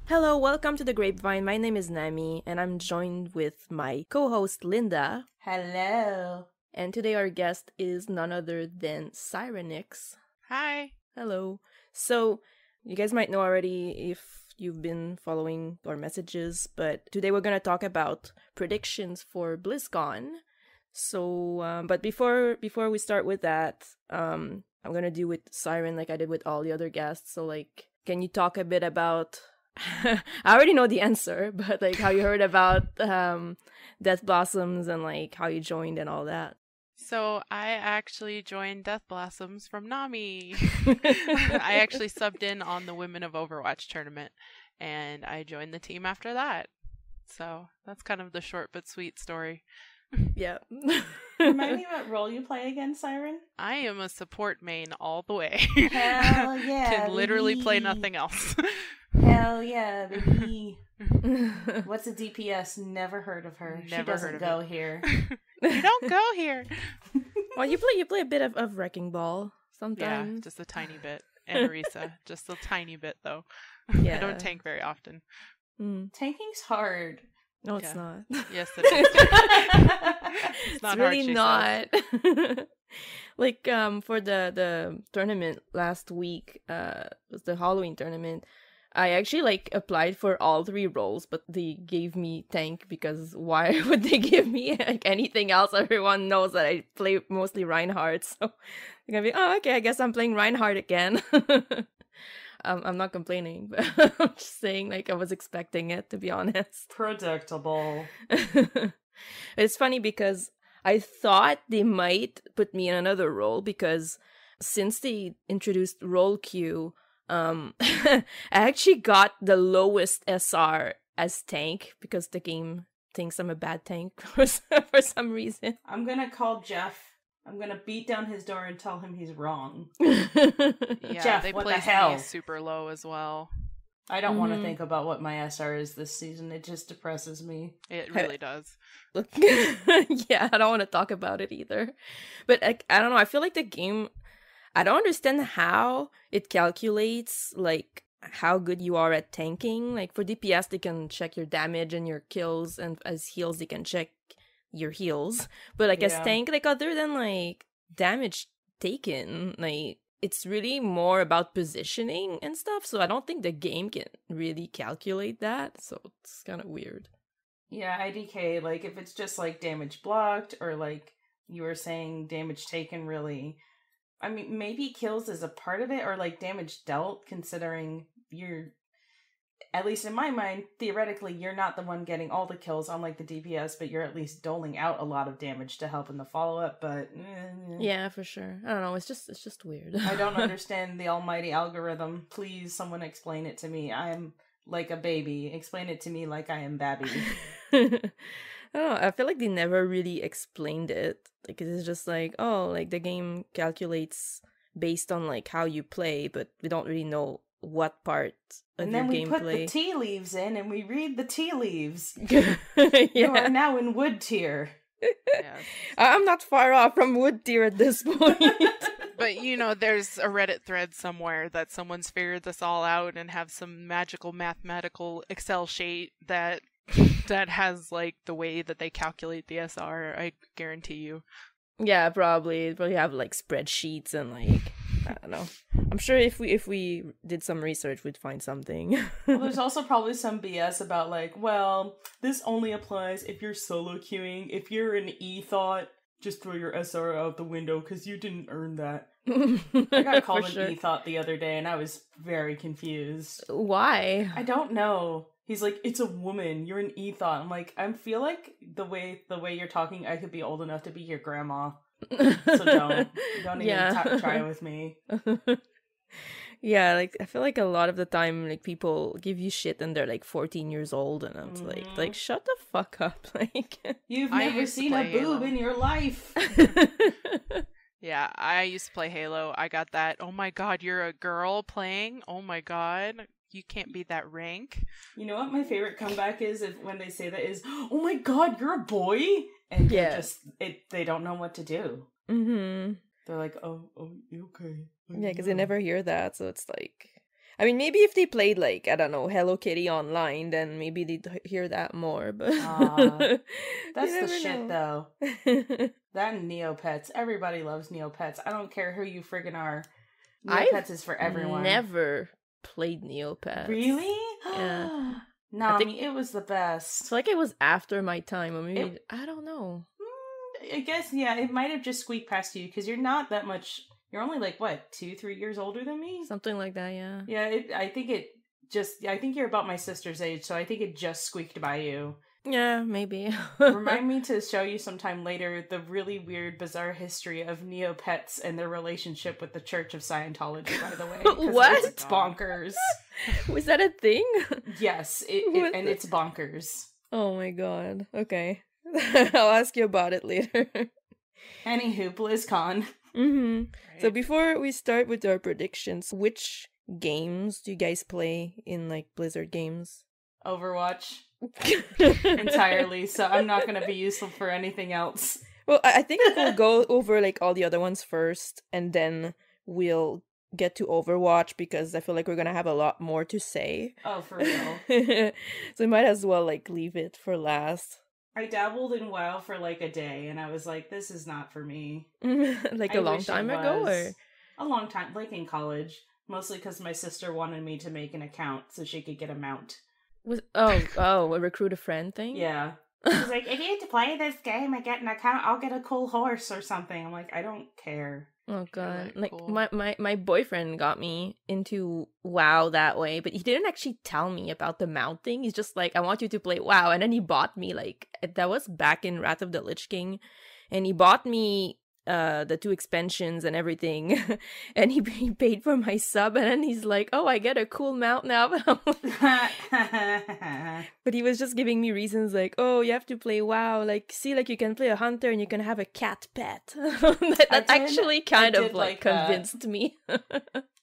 Hello, welcome to the Grapevine. My name is Nami, and I'm joined with my co-host Linda. Hello. And today our guest is none other than Sirenix. Hi. Hello. So, you guys might know already if you've been following our messages, but today we're going to talk about predictions for BlizzCon. So, but before we start with that, I'm going to do with Siren like I did with all the other guests. So, like, can you talk a bit about I already know the answer, but like how you heard about Death Blossoms and like how you joined and all that. So I actually joined Death Blossoms from Nami. I actually subbed in on the Women of Overwatch tournament, and I joined the team after that. So that's kind of the short but sweet story. Yeah. Remind me what role you play again, Siren? I am a support main all the way. Hell yeah. Can literally baby. play nothing else. Hell yeah, baby. What's a DPS? Never heard of her. Never she doesn't heard of go it. here. You don't go here. Well, you play a bit of Wrecking Ball sometimes. Yeah, just a tiny bit. And Orisa, just a tiny bit though. Yeah. I don't tank very often. Tanking's hard. No, it's not. Yes, it is. It's not really hard, not. Like for the tournament last week, was the Halloween tournament. I actually like applied for all 3 roles, but they gave me tank because why would they give me like anything else? Everyone knows that I play mostly Reinhardt, so they're gonna be, oh, okay, I guess I'm playing Reinhardt again. I'm not complaining, but I'm just saying, like, I was expecting it, to be honest. Predictable. It's funny because I thought they might put me in another role because since they introduced role queue, I actually got the lowest SR as tank because the game thinks I'm a bad tank for some reason. I'm gonna call Jeff. I'm gonna beat down his door and tell him he's wrong. Yeah, Jeff, they what the placed hell? me super low as well. I don't want to think about what my SR is this season. It just depresses me. It really does. Look, yeah, I don't want to talk about it either. But like, I don't know. I feel like the game, I don't understand how it calculates like how good you are at tanking. Like for DPS, they can check your damage and your kills, and as heals, they can check your heals. But like as tank, like other than like damage taken, like it's really more about positioning and stuff. So I don't think the game can really calculate that. So it's kind of weird. Yeah, IDK, like, if it's just, like, damage blocked, or, like, you were saying damage taken, really, I mean, maybe kills is a part of it, or, like, damage dealt, considering you're, at least in my mind, theoretically, you're not the one getting all the kills, unlike the DPS, but you're at least doling out a lot of damage to help in the follow-up, but... Yeah, for sure. I don't know, it's just weird. I don't understand the almighty algorithm. Please, someone explain it to me. I'm... like a baby. Explain it to me like I am Babby. I don't know. I feel like they never really explained it. Like it's just like, oh, like the game calculates based on like how you play, but we don't really know what part of and your then we gameplay. Put the tea leaves in and we read the tea leaves. Yeah. You are now in wood tier. Yes. I'm not far off from wood tier at this point. But, you know, there's a Reddit thread somewhere that someone's figured this all out and have some magical mathematical Excel sheet that has, like, the way that they calculate the SR, I guarantee you. Yeah, probably have, like, spreadsheets and, like, I don't know. I'm sure if we did some research, we'd find something. Well, there's also probably some BS about, like, well, this only applies if you're solo queuing. If you're an E-thought, just throw your SR out the window because you didn't earn that. I got called an E-thought the other day and I was very confused. Why? I don't know. He's like, it's a woman. You're an E-thought. I'm like, I feel like the way you're talking, I could be old enough to be your grandma. So don't even try with me. Yeah, like I feel like a lot of the time, like people give you shit and they're like 14 years old, and I'm like shut the fuck up, like you've never seen a boob in your life. Yeah, I used to play Halo. I got that. Oh my god, you're a girl playing? Oh my god, you can't be that rank. You know what my favorite comeback is when they say that is, oh my god, you're a boy? And they don't know what to do. Mm-hmm. They're like, oh, okay. Yeah, because they never hear that, so it's like... I mean, maybe if they played like, I don't know, Hello Kitty online, then maybe they'd hear that more, but you That's the never shit, know. though. That and Neopets. Everybody loves Neopets. I don't care who you friggin' are. I've Neopets is for everyone. never played Neopets. Really? Yeah. Nami, it was the best. It's like it was after my time, or maybe, I don't know. I guess, yeah, it might have just squeaked past you, because you're not that much... You're only, like, what, 2-3 years older than me? Something like that, yeah. Yeah, I think you're about my sister's age, so I think it just squeaked by you. Yeah, maybe. Remind me to show you sometime later the really weird, bizarre history of Neopets and their relationship with the Church of Scientology, by the way. What? It's bonkers. Was that a thing? Yes, and it's bonkers. Oh my god. Okay. I'll ask you about it later. Anywho, BlizzCon. Mm-hmm. Right. So before we start with our predictions, which games do you guys play in like Blizzard games? Overwatch. Entirely, so I'm not going to be useful for anything else. Well, I think we'll go over like all the other ones first, and then we'll get to Overwatch because I feel like we're gonna have a lot more to say. Oh, for real. So we might as well like leave it for last. I dabbled in WoW for like a day, and I was like, this is not for me. Like I a long wish it time ago, or was. A long time, like in college. Mostly because my sister wanted me to make an account so she could get a mount. was a recruit a friend thing? Yeah. She's like, if you get to play this game and get an account, I'll get a cool horse or something. I'm like, I don't care. Oh god. Really Like cool. my boyfriend got me into WoW that way, but he didn't actually tell me about the mount thing. He's just like, I want you to play WoW, and then he bought me like that was back in Wrath of the Lich King, and he bought me the 2 expansions and everything, and he paid for my sub, and then he's like, oh, I get a cool mount now. But he was just giving me reasons like, oh, you have to play WoW, like see, like you can play a hunter and you can have a cat pet. that actually kind of like convinced me.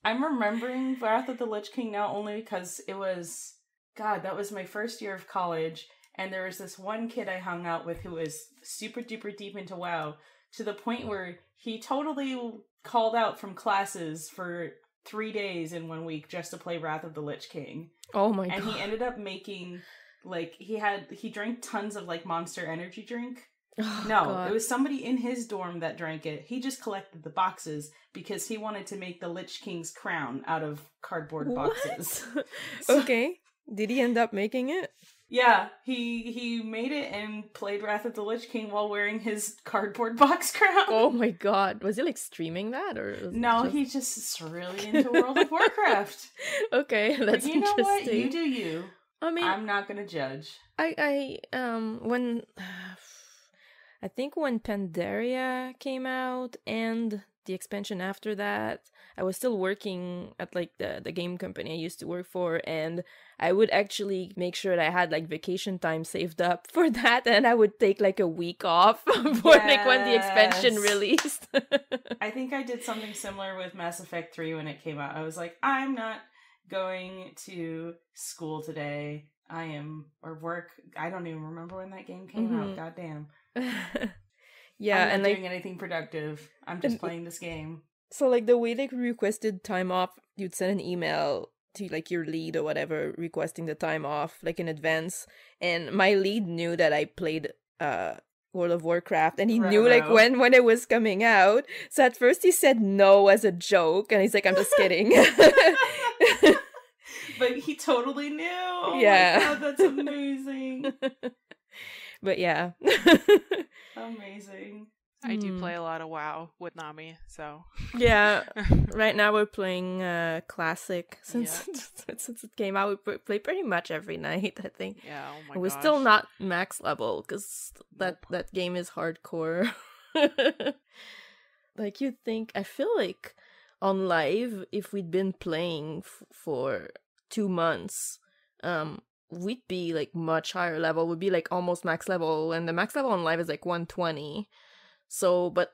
I'm remembering Wrath of the Lich King now only because it was, God, that was my first year of college, and there was this one kid I hung out with who was super duper deep into WoW, to the point where he totally called out from classes for 3 days in 1 week just to play Wrath of the Lich King. Oh my god. And he ended up making, like, he drank tons of, like, Monster Energy drink. Oh, No, God. it was somebody in his dorm that drank it. He just collected the boxes because he wanted to make the Lich King's crown out of cardboard boxes. What? So- Okay. Did he end up making it? Yeah, he made it and played Wrath of the Lich King while wearing his cardboard box crown. Oh my god. Was he like streaming that, or was it No, just... he's just really into World of Warcraft. Okay, that's But you know interesting. what? You do you. I mean, I'm not gonna judge. when I think when Pandaria came out and the expansion after that, I was still working at like the game company I used to work for, and I would actually make sure that I had like vacation time saved up for that, and I would take like a week off for like when the expansion Yes. released. I think I did something similar with Mass Effect 3 when it came out. I was like, I'm not going to school today. Or work. I don't even remember when that game came out. Goddamn. Yeah, I'm not and like doing anything productive. I'm just playing this game. so like the way they requested time off, you'd send an email to like your lead or whatever requesting the time off like in advance, and my lead knew that I played World of Warcraft, and he knew like Ruh-roh. when it was coming out. So at first he said no as a joke, and he's like, I'm just kidding. But he totally knew. Oh Yeah. my God, that's amazing. But yeah. Amazing. I do play a lot of WoW with Nami, so Yeah, right now we're playing Classic since since it came out. We play pretty much every night, I think. yeah. Oh my We're gosh. still not max level because that game is hardcore. Like you'd think, I feel like on live, if we'd been playing for 2 months, we'd be like much higher level. We'd be like almost max level, and the max level on live is like 120. So, but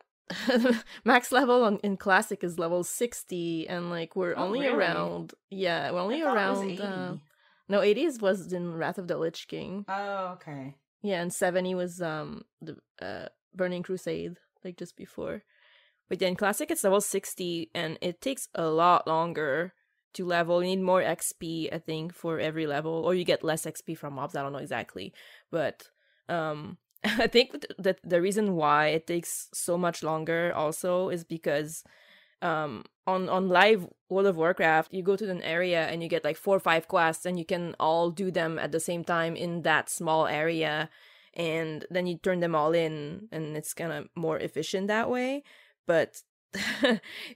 max level in classic is level 60, and like we're only really? around. Yeah, we're only I thought it around. was 80. No, 80 was in Wrath of the Lich King. Oh, okay. Yeah, and 70 was the Burning Crusade, like just before. But then classic it's level 60, and it takes a lot longer to level. You need more XP, I think, for every level, or you get less XP from mobs. I don't know exactly, but I think that the reason why it takes so much longer also is because on live World of Warcraft, you go to an area and you get like 4 or 5 quests, and you can all do them at the same time in that small area, and then you turn them all in, and it's kind of more efficient that way. But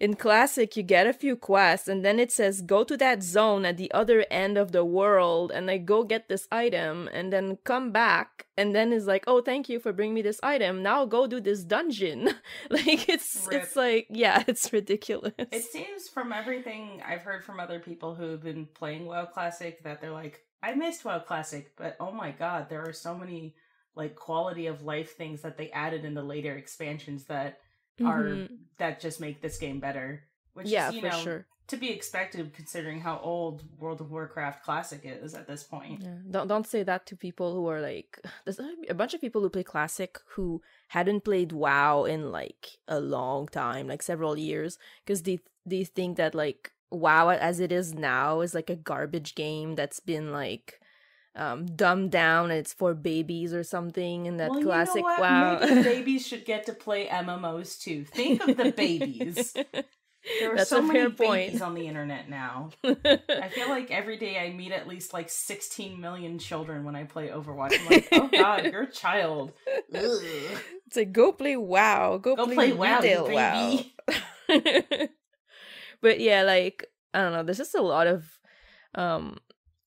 in Classic, you get a few quests, and then it says go to that zone at the other end of the world, and like go get this item, and then come back, and then it's like, oh, thank you for bringing me this item. Now go do this dungeon. Like it's like, yeah, it's ridiculous. It seems from everything I've heard from other people who've been playing WoW Classic that they're like, I missed WoW Classic, but oh my god, there are so many like quality of life things that they added in the later expansions that are that just make this game better, which is, you know, sure, to be expected considering how old World of Warcraft Classic is at this point. Yeah. Don't say that to people who are like, there's a bunch of people who play Classic who hadn't played WoW in like a long time, like several years, because they think that like WoW as it is now is like a garbage game that's been like dumbed down and it's for babies or something, and that Classic, you know what? WoW, maybe babies should get to play MMOs too. Think of the babies. There are That's so a many fair babies point on the internet now. I feel like every day I meet at least like 16 million children when I play Overwatch. I'm like, oh god, you're a child. Ugh. It's like, go play WoW, go play WoW, retail WoW. But yeah, like, I don't know, there's just a lot of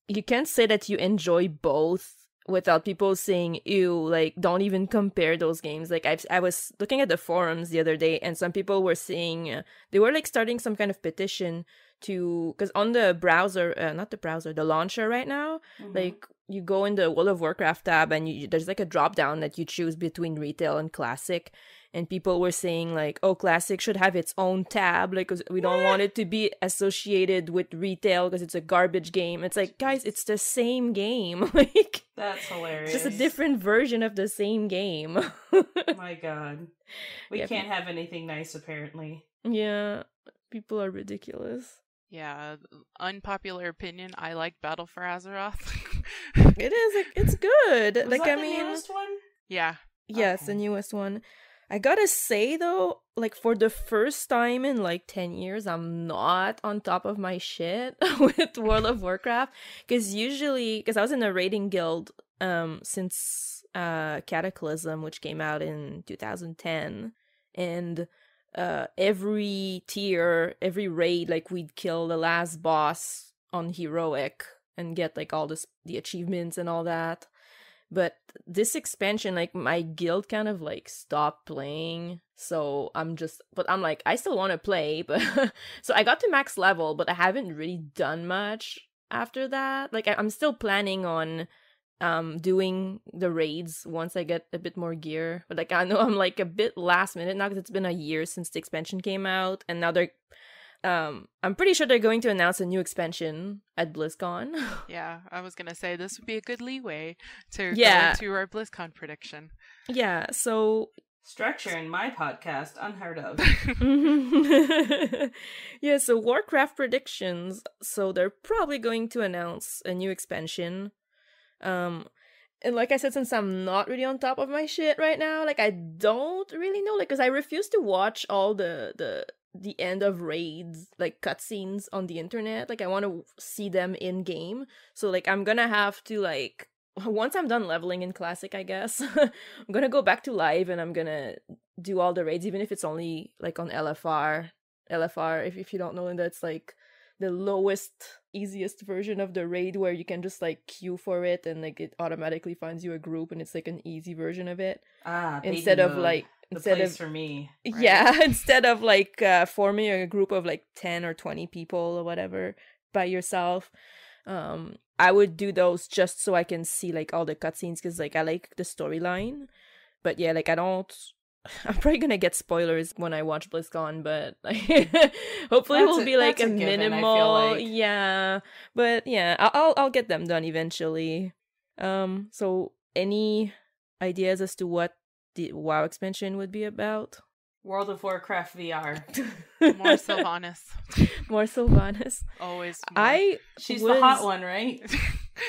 you can't say that you enjoy both without people saying, ew, like, don't even compare those games. Like, I was looking at the forums the other day, and some people were saying, they were, like, starting some kind of petition to, because on the browser, not the browser, the launcher right now, like, you go in the World of Warcraft tab, and there's, like, a drop-down that you choose between retail and classic, and people were saying, like, oh, Classic should have its own tab, like, because we don't want it to be associated with retail because it's a garbage game. It's like, guys, it's the same game. Like, that's hilarious. It's just a different version of the same game. My god. We can't have anything nice, apparently. Yeah, people are ridiculous. Yeah, unpopular opinion, I like Battle for Azeroth. It's good. Was like, that I mean, the newest one? Yeah. Yes, Okay. the newest one. I gotta say though, like for the first time in like 10 years, I'm not on top of my shit with World of Warcraft. Because I was in a raiding guild since Cataclysm, which came out in 2010. And every tier, every raid, like we'd kill the last boss on Heroic and get like all the achievements and all that. But this expansion, like, my guild kind of, like, stopped playing, so I'm like, I still want to play, but, so I got to max level, but I haven't really done much after that. Like, I'm still planning on, doing the raids once I get a bit more gear, but, like, I know I'm, like, a bit last minute now, because it's been a year since the expansion came out, and now I'm pretty sure they're going to announce a new expansion at BlizzCon. Yeah, I was gonna say this would be a good leeway to Yeah. go into our BlizzCon prediction. Yeah, so Structure in my podcast, unheard of. yeah, so Warcraft predictions. So they're probably going to announce a new expansion. And like I said, since I'm not really on top of my shit right now, like I don't really know, like, because I refuse to watch all the end of raids, like cutscenes on the internet. Like I want to see them in game. So like I'm gonna have to, like, once I'm done leveling in Classic, I guess, I'm gonna go back to live and I'm gonna do all the raids, even if it's only like on LFR. LFR, if you don't know, that's like the lowest, easiest version of the raid where you can just like queue for it and like it automatically finds you a group and it's like an easy version of it. Instead of like for me. Right? Yeah, instead of like forming a group of like 10 or 20 people or whatever by yourself. I would do those just so I can see like all the cutscenes, because like I like the storyline. But yeah, like I'm probably gonna get spoilers when I watch BlizzCon, but like hopefully it will be like a minimal given, like. Yeah. But yeah, I'll get them done eventually. So any ideas as to what the WoW expansion would be about? World of Warcraft VR. More Sylvanas. More Sylvanas. Always more. She's the hot one, right?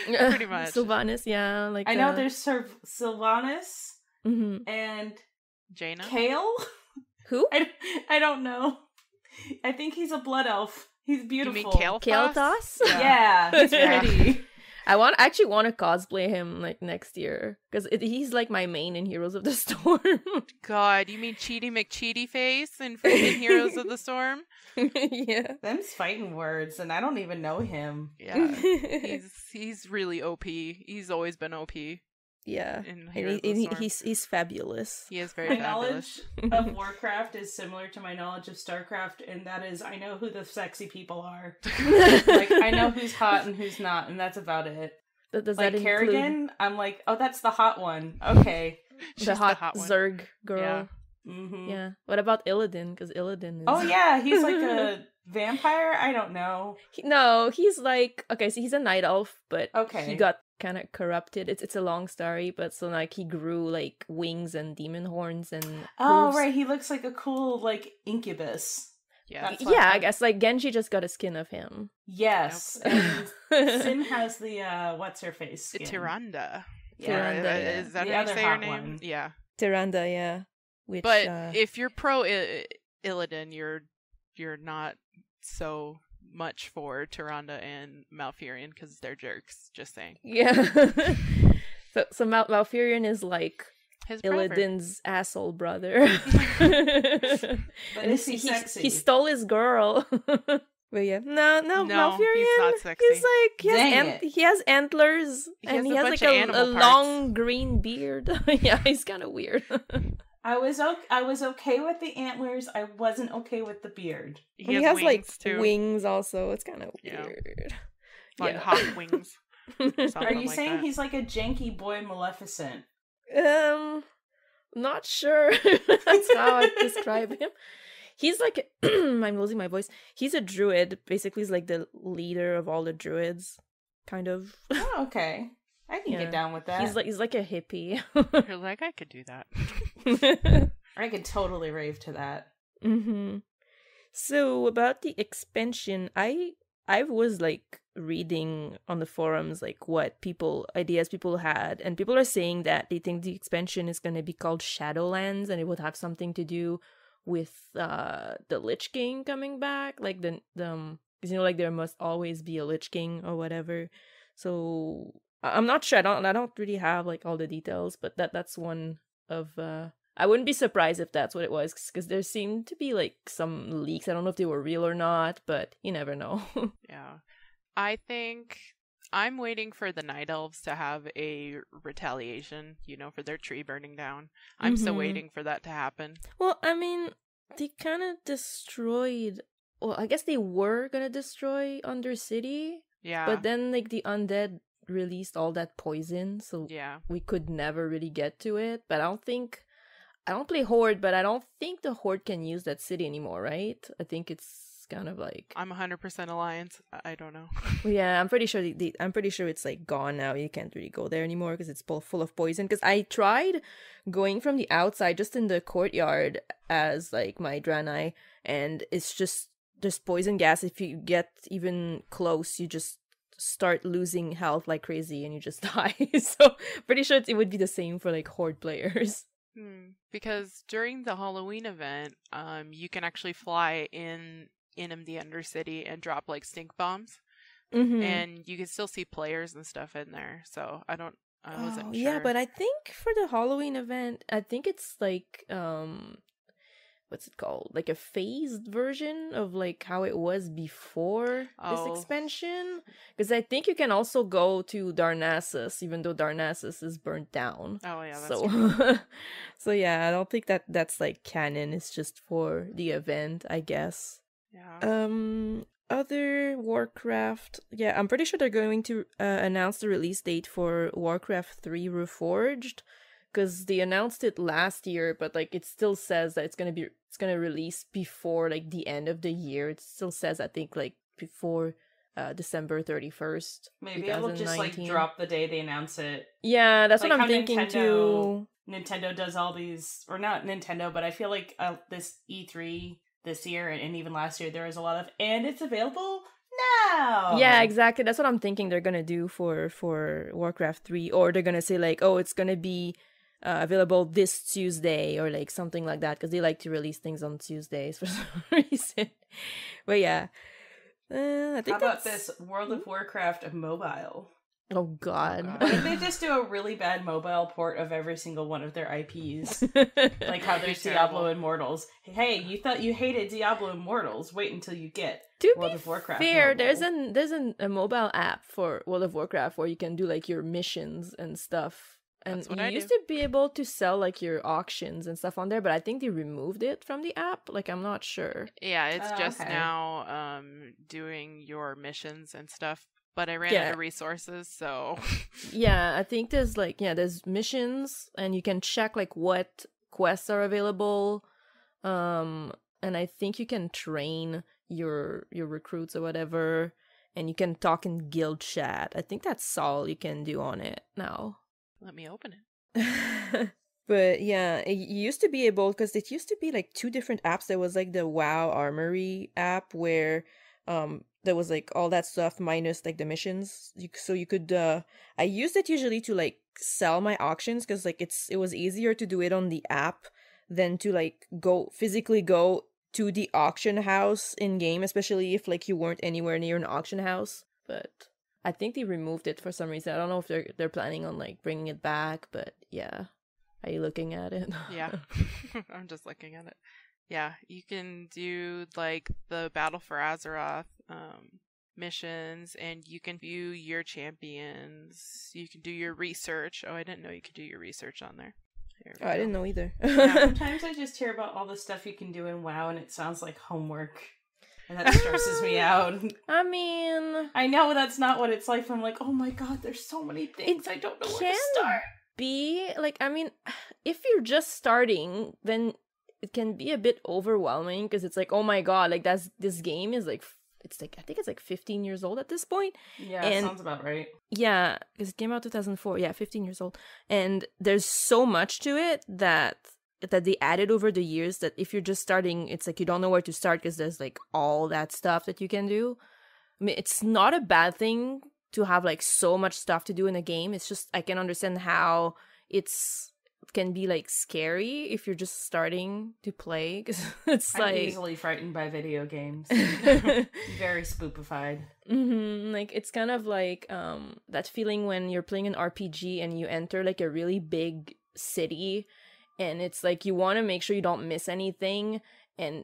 Pretty much. Sylvanas, yeah. Like I know there's Sylvanas Mm-hmm. and Jaina? Kale. Who? I don't know. I think he's a blood elf. He's beautiful. You mean Kale? Kael'thas? Yeah, he's pretty. I actually want to cosplay him like next year because he's like my main in Heroes of the Storm. God, you mean Cheaty McCheaty face in freaking Heroes of the Storm? Yeah. Them's fighting words, and I don't even know him. Yeah. He's really OP. He's always been OP. Yeah. In And Heroes of the Storm. he's fabulous. He is very My fabulous. knowledge of Warcraft is similar to my knowledge of StarCraft, and that is, I know who the sexy people are. Like, I know who's hot and who's not, and that's about it. Does Like that Kerrigan, I'm like, oh, that's the hot one. Okay. She's the hot, one. Zerg girl? Yeah. Mm-hmm. Yeah. What about Illidan? Because Illidan is... Oh, yeah, he's like a vampire? I don't know. No, he's like... Okay, so he's a night elf, but Okay. he got kind of corrupted. It's a long story, but so like he grew like wings and demon horns and Oh, hooves. right, he looks like a cool, like, incubus. Yeah. That's what Yeah, I I- guess like Genji just got a skin of him. Yes, and Sin has the, what's-her-face skin. Tyrande. Tyrande, yeah. Is that The how you other say her hot name? one. Yeah. Tyrande, yeah. Which, But if you're pro Illidan, you're not so much for Tyrande and Malfurion because they're jerks. Just saying. yeah. so Malfurion is like His brother. Illidan's asshole brother. But And is he sexy? He stole his girl. But yeah, no, No, Malfurion. he's not sexy. He's like Dang it. he has antlers He and has he a has bunch like of a animal parts. long green beard. Yeah, he's kind of weird. I was okay with the antlers. I wasn't okay with the beard. He has wings like too. wings also. It's kind of Yeah. weird. Like Yeah. hot wings. Are Something you like saying that. he's like a janky boy Maleficent? Not sure. That's how I describe him. He's like I'm losing my voice. He's a druid. Basically, he's like the leader of all the druids, kind of. Oh, okay. I can Yeah. get down with that. He's like a hippie. You're like, I could do that. I could totally rave to that. Mm-hmm. So about the expansion, I was like reading on the forums like what ideas people had, and people are saying that they think the expansion is going to be called Shadowlands, and it would have something to do with the Lich King coming back, like the 'cause, you know, like there must always be a Lich King or whatever. So I'm not sure. I don't really have like all the details, but that's one of I wouldn't be surprised if that's what it was, because there seemed to be like some leaks. I don't know if they were real or not, but you never know. Yeah. I think I'm waiting for the Night Elves to have a retaliation, for their tree burning down. I'm still Mhm. waiting for that to happen. Well, I mean, they kind of destroyed. Well, I guess they were gonna destroy Undercity, Yeah. but then like the undead released all that poison, so yeah. we could never really get to it. But I don't play Horde, but I don't think the Horde can use that city anymore, right? I think it's kind of like I'm 100% Alliance. I don't know. yeah, I'm pretty sure I'm pretty sure it's like gone now. You can't really go there anymore because it's full of poison. Because I tried going from the outside, just in the courtyard, as like my Draenei, and it's just there's poison gas. If you get even close, you just start losing health like crazy, and you just die. So pretty sure it would be the same for like Horde players. Because during the Halloween event, you can actually fly in the Undercity and drop like stink bombs, Mm-hmm. and you can still see players and stuff in there. So I wasn't sure. Yeah, but I think for the Halloween event, I think it's like what's it called? Like a phased version of like how it was before this Oh. expansion. Because I think you can also go to Darnassus, even though Darnassus is burnt down. Oh yeah, that's So true. so yeah, I don't think that's like canon. It's just for the event, I guess. Yeah. Other Warcraft, yeah, I'm pretty sure they're going to announce the release date for Warcraft 3 Reforged, because they announced it last year, but like it still says that it's gonna release before like the end of the year. It still says, I think, like before December 31st. Maybe it'll just like 2019. drop the day they announce it. Yeah, that's Like what I'm how thinking Nintendo too. Nintendo does all these, or not Nintendo, but I feel like this E3 this year and even last year, there was a lot of, and it's available now. Yeah, exactly. That's what I'm thinking they're gonna do for Warcraft 3, or they're gonna say like, oh, it's gonna be available this Tuesday or like something like that, because they like to release things on Tuesdays for some reason. But yeah, I think. How about this World of Warcraft mobile? Oh God! What if they just do a really bad mobile port of every single one of their IPs? Like how there's Diablo Immortals. Hey, you thought you hated Diablo Immortals? Wait until you get World of Warcraft. Fair, mobile. there's a mobile app for World of Warcraft where you can do like your missions and stuff. And you used to be able to sell like your auctions and stuff on there, but I think they removed it from the app. Like, I'm not sure. Yeah, it's just now doing your missions and stuff. But I ran out of resources, so... Yeah, I think there's missions, and you can check, like, what quests are available. And I think you can train your recruits or whatever, and you can talk in guild chat. I think that's all you can do on it now. Let me open it. But yeah, you used to be able, because it used to be, like, 2 different apps. There was, like, the WoW Armory app, where... there was like all that stuff minus like the missions. So you could I used it usually to like sell my auctions, because like it was easier to do it on the app than to like physically go to the auction house in game, especially if like you weren't anywhere near an auction house. But I think they removed it for some reason. I don't know if they're planning on like bringing it back, but yeah. Are you looking at it? Yeah. I'm just looking at it. Yeah, you can do like the Battle for Azeroth missions, and you can view your champions. You can do your research. Oh, I didn't know you could do your research on there. Oh, I didn't know either. Yeah, sometimes I just hear about all the stuff you can do in WoW, and it sounds like homework, and that stresses me out. I mean, I know that's not what it's like. I'm like, oh my god, there's so many things. I don't know where to start. Be like, I mean, if you're just starting, then it can be a bit overwhelming, because it's like, oh my god, like this game is like, it's like, I think it's like 15 years old at this point. Yeah, sounds about right. Yeah, because it came out 2004. Yeah, 15 years old. And there's so much to it that they added over the years, that if you're just starting, it's like you don't know where to start, because there's like all that stuff that you can do. I mean, it's not a bad thing to have like so much stuff to do in a game. It's just, I can understand how it can be like scary if you're just starting to play, because it's I'm easily frightened by video games. Very spookified. Like, it's kind of like that feeling when you're playing an RPG and you enter like a really big city, and it's like you want to make sure you don't miss anything,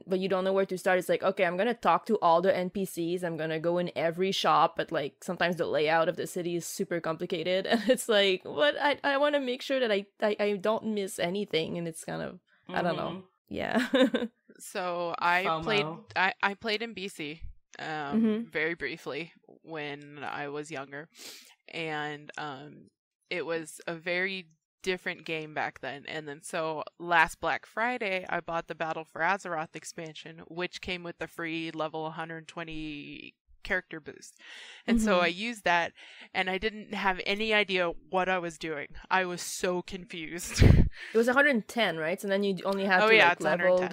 but you don't know where to start. It's like, okay, I'm gonna talk to all the NPCs, I'm gonna go in every shop, but like sometimes the layout of the city is super complicated, and it's like, what, I want to make sure that I don't miss anything, and it's kind of, I don't know. Yeah. So I played in BC very briefly when I was younger, and it was a very different game back then. And then so last Black Friday I bought the Battle for Azeroth expansion, which came with the free level 120 character boost. And so I used that, and I didn't have any idea what I was doing. I was so confused. It was 110, right? So then you only have to level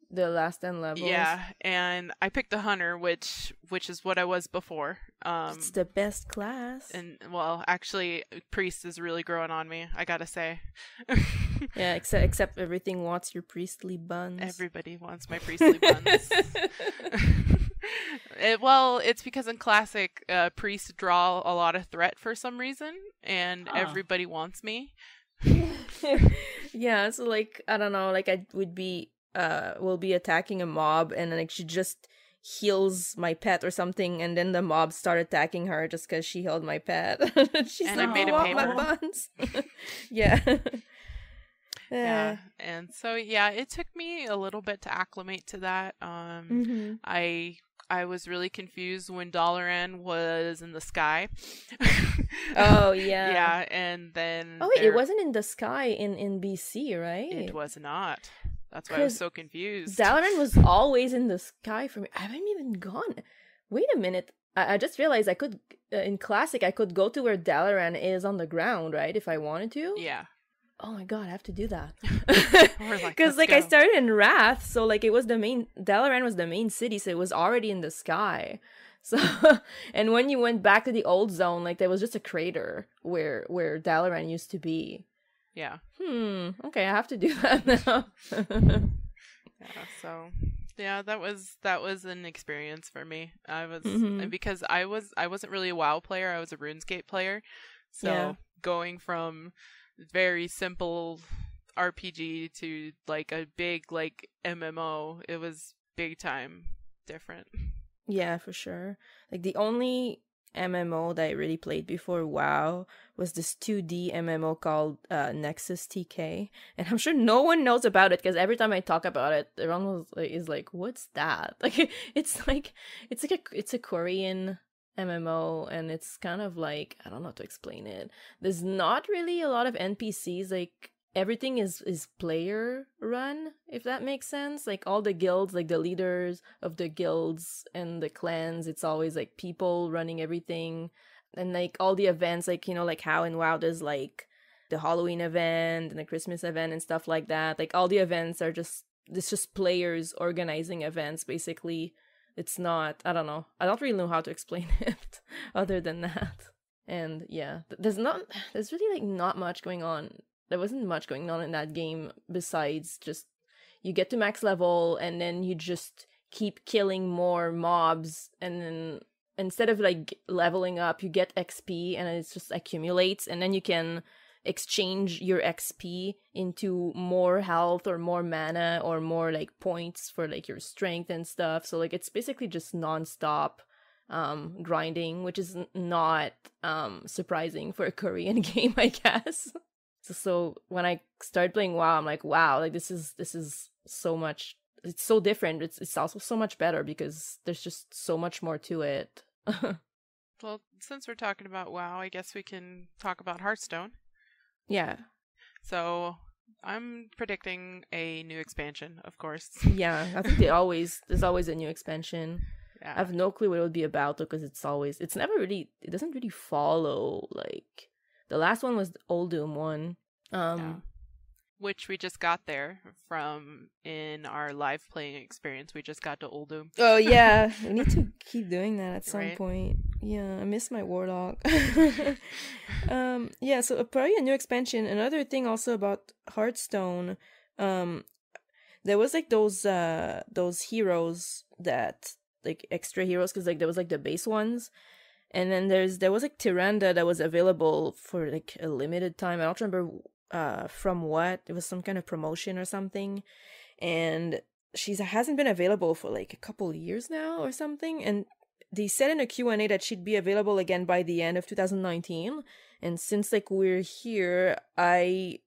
the last 10 levels. Yeah, and I picked the hunter, which is what I was before. It's the best class. And well, actually, priest is really growing on me, I gotta say. Yeah, except everything wants your priestly buns. Everybody wants my priestly buns. It's because in classic, priests draw a lot of threat for some reason, and everybody wants me. Yeah, so like, I don't know, like I would be will be attacking a mob, and like she just heals my pet or something, and then the mob start attacking her just because she healed my pet. She's and like, I made "Want my buns?" Yeah. Yeah, and so it took me a little bit to acclimate to that. I was really confused when Dalaran was in the sky. Oh yeah. Yeah, and then wait, it wasn't in the sky in BC, right? It was not. That's why I was so confused. Dalaran was always in the sky for me. I haven't even gone. Wait a minute. I just realized I could, in Classic, I could go to where Dalaran is on the ground, right? If I wanted to. Yeah. oh my god, I have to do that. We're like, Because let's like I go. started in Wrath, so like it was the main Dalaran was the main city, so it was already in the sky. So and when you went back to the old zone, like there was just a crater where Dalaran used to be. Yeah. Okay, I have to do that now. Yeah, so yeah, that was an experience for me. I was Mhm. because I wasn't really a WoW player, I was a RuneScape player. So Yeah. going from very simple RPG to like a big like MMO, it was big time different. Yeah, for sure. Like the only MMO that I really played before WoW was this 2D MMO called Nexus TK, and I'm sure no one knows about it because every time I talk about it, everyone is like, "What's that?" Like it's a Korean MMO, and it's kind of like I don't know how to explain it. There's not really a lot of NPCs. Like everything is player run, if that makes sense. Like all the guilds, like the leaders of the guilds and the clans, it's always like people running everything. And like all the events, like, you know, like how in WoW there's like the Halloween event and the Christmas event and stuff like that. Like all the events are just, it's just players organizing events basically. It's not, I don't know, I don't really know how to explain it other than that. And yeah, there's really like not much going on. There wasn't much going on in that game besides just you get to max level and then you just keep killing more mobs, and then instead of like leveling up you get XP and it just accumulates, and then you can exchange your XP into more health or more mana or more like points for like your strength and stuff. So like it's basically just non-stop grinding, which is not surprising for a Korean game, I guess. So when I started playing WoW, I'm like, wow, like this is so much. It's so different. It's also so much better because there's just so much more to it. Well, since we're talking about WoW, I guess we can talk about Hearthstone. Yeah, So I'm predicting a new expansion, of course. yeah. I think there's always a new expansion. I Yeah. have no clue what it would be about though, because it's never really, it doesn't really follow like the last one was the Oldham one. Yeah. Which we just got there from in our live playing experience. We just got to Oldham. Oh yeah, we need to keep doing that at some Right. point. Yeah, I miss my Warlock. Yeah, so probably a new expansion. Another thing also about Hearthstone, there was like those heroes that like extra heroes, because like there was like the base ones, and then there was like Tyrande that was available for like a limited time. I don't remember from what. It was some kind of promotion or something, and she hasn't been available for like a couple years now or something, and they said in a Q&A that she'd be available again by the end of 2019. And since like we're here, I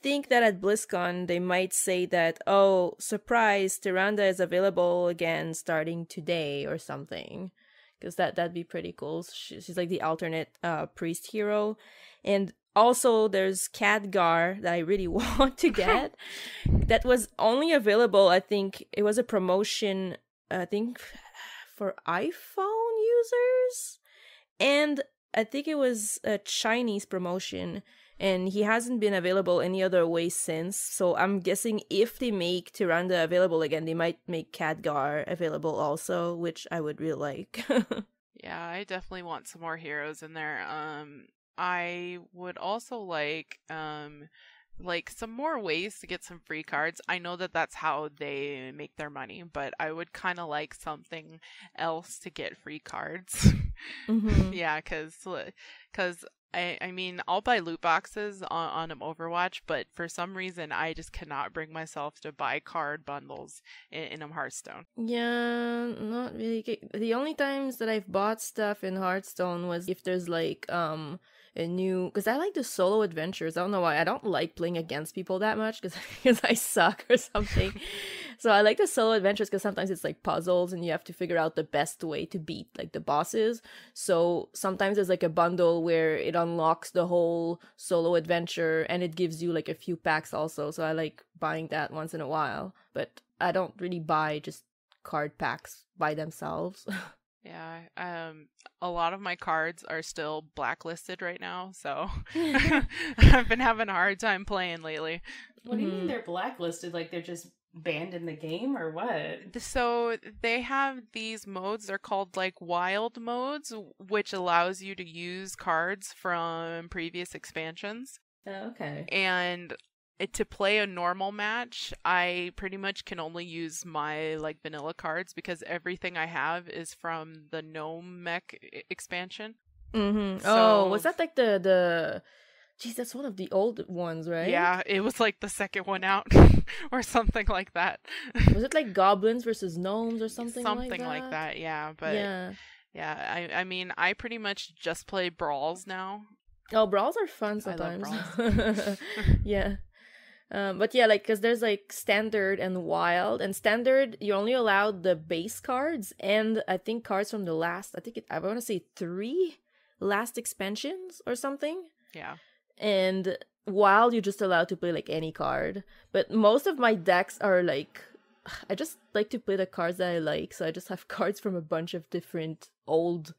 think that at BlizzCon they might say that, oh, surprise, Tyrande is available again starting today or something, because that'd be pretty cool. She's like the alternate priest hero. And also there's Khadgar that I really want to get. That was only available, I think it was a promotion, I think for iPhone users, and I think it was a Chinese promotion, and he hasn't been available any other way since. So I'm guessing if they make Tyrande available again, they might make Khadgar available also, which I would really like. Yeah, I definitely want some more heroes in there. I would also like some more ways to get some free cards. I know that that's how they make their money, but I would kind of like something else to get free cards. Mm-hmm. Yeah, because I mean, I'll buy loot boxes on Overwatch, but for some reason I just cannot bring myself to buy card bundles in Hearthstone. Yeah, not really. The only times that I've bought stuff in Hearthstone was if there's like a new, because I like the solo adventures. I don't know why. I don't like playing against people that much because I suck or something. So I like the solo adventures because sometimes it's like puzzles and you have to figure out the best way to beat like the bosses. So sometimes there's like a bundle where it unlocks the whole solo adventure and it gives you like a few packs also. So I like buying that once in a while, but I don't really buy just card packs by themselves. Yeah, a lot of my cards are still blacklisted right now, so I've been having a hard time playing lately. What do you mean they're blacklisted? Like they're just banned in the game or what? So they have these modes, they're called like wild modes, which allows you to use cards from previous expansions. Oh, okay. And to play a normal match, I pretty much can only use my like vanilla cards because everything I have is from the Gnome Mech expansion. So, was that like the Jeez, that's one of the old ones, right? Yeah, it was like the second one out or something like that. Was it like goblins versus gnomes or something like that? Something like that, yeah. But yeah, I mean, I pretty much just play brawls now. Oh, brawls are fun sometimes. I love brawls. Yeah. But yeah, like, because there's like standard and wild, and standard you're only allowed the base cards and I think cards from the last, I want to say 3 last expansions or something. Yeah. And wild you're just allowed to play like any card. But most of my decks are like, I just like to play the cards that I like, so I just have cards from a bunch of different old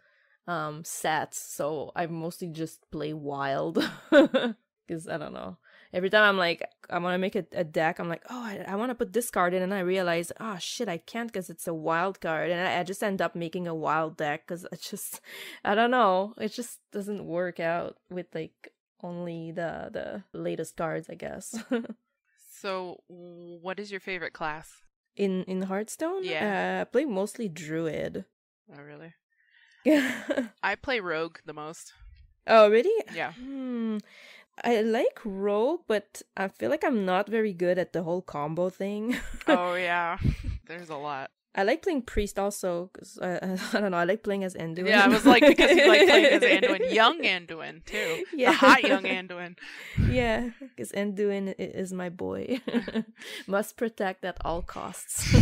sets. So I mostly just play wild because I don't know. Every time I'm like, I want to make a deck, I'm like, oh, I want to put this card in, and I realize, oh shit, I can't because it's a wild card, and I just end up making a wild deck because I don't know, it just doesn't work out with like only the latest cards, I guess. So, what is your favorite class? In Hearthstone? Yeah. I play mostly Druid. Oh, really? I play Rogue the most. Oh, really? Yeah. I like Rogue, but I feel like I'm not very good at the whole combo thing. Oh, yeah. There's a lot. I like playing Priest also, because I don't know, I like playing as Anduin. Yeah, I was like, because you like playing as Anduin. Young Anduin, too. Yeah. The hot young Anduin. Yeah, because Anduin is my boy. Must protect at all costs.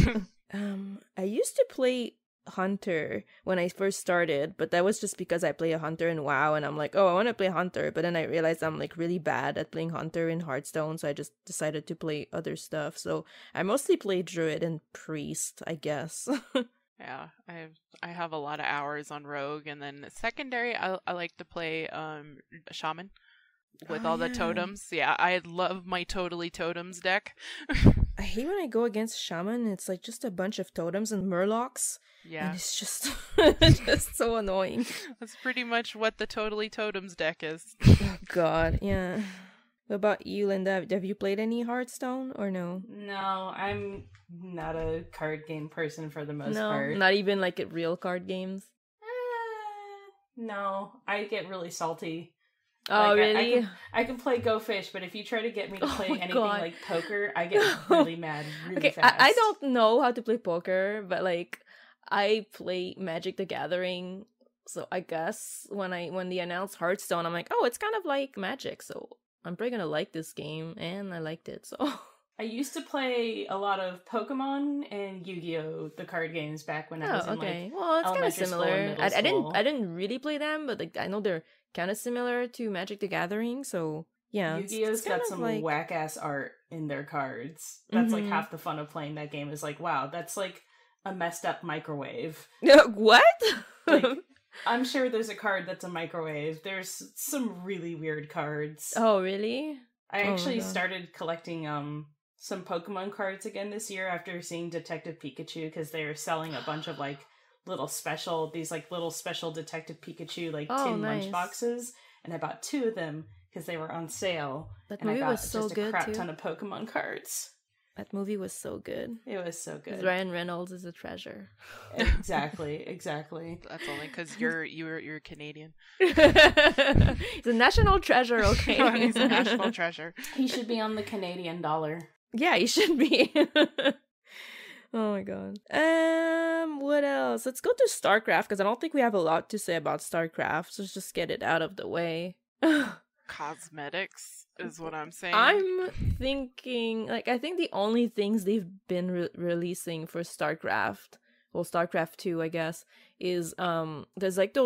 I used to play Hunter when I first started, but that was just because I play a Hunter in WoW, and I'm like, oh, I want to play Hunter, but then I realized I'm like really bad at playing Hunter in Hearthstone, so I just decided to play other stuff. So I mostly play Druid and Priest, I guess. Yeah, I have a lot of hours on Rogue, and then secondary, I like to play Shaman with all the totems. Yeah, I love my Totally Totems deck. I hate when I go against Shaman. It's like just a bunch of totems and Murlocs. Yeah. And it's just just so annoying. That's pretty much what the Totally Totems deck is. Oh god, yeah. What about you, Linda? Have you played any Hearthstone or no? No, I'm not a card game person for the most part. Not even like real card games? No, I get really salty. Oh, like, really? I can play Go Fish, but if you try to get me to play anything God. like poker, I get really mad really Okay, fast. I don't know how to play poker, but like I play Magic the Gathering, so I guess when they announced Hearthstone, I'm like, oh, it's kind of like Magic, so I'm probably gonna like this game, and I liked it. So I used to play a lot of Pokemon and Yu-Gi-Oh, the card games back when I was in like well, it's kind of elementary school and similar. middle I didn't really play them, but like I know they're kind of similar to Magic the Gathering, so yeah. Yu-Gi-Oh's got some like whack-ass art in their cards. That's like half the fun of playing that game is like, wow, that's like a messed up microwave. What? Like, I'm sure there's a card that's a microwave. There's some really weird cards. Oh, really? I actually started collecting some Pokemon cards again this year after seeing Detective Pikachu, because they were selling a bunch of like little special Detective Pikachu like tin lunch boxes, and I bought 2 of them because they were on sale. That and movie I got was so just good a crap too. ton of Pokemon cards. That movie was so good. It was so good. Ryan Reynolds is a treasure. Exactly. That's only because you're Canadian. He's a national treasure, okay? He's a national treasure. He should be on the Canadian dollar. Yeah, he should be. Oh my god. What else? Let's go to StarCraft, because I don't think we have a lot to say about StarCraft, so let's just get it out of the way. Cosmetics is what I'm saying. I'm thinking, like, I think the only things they've been releasing for StarCraft, well, StarCraft 2, I guess, is there's like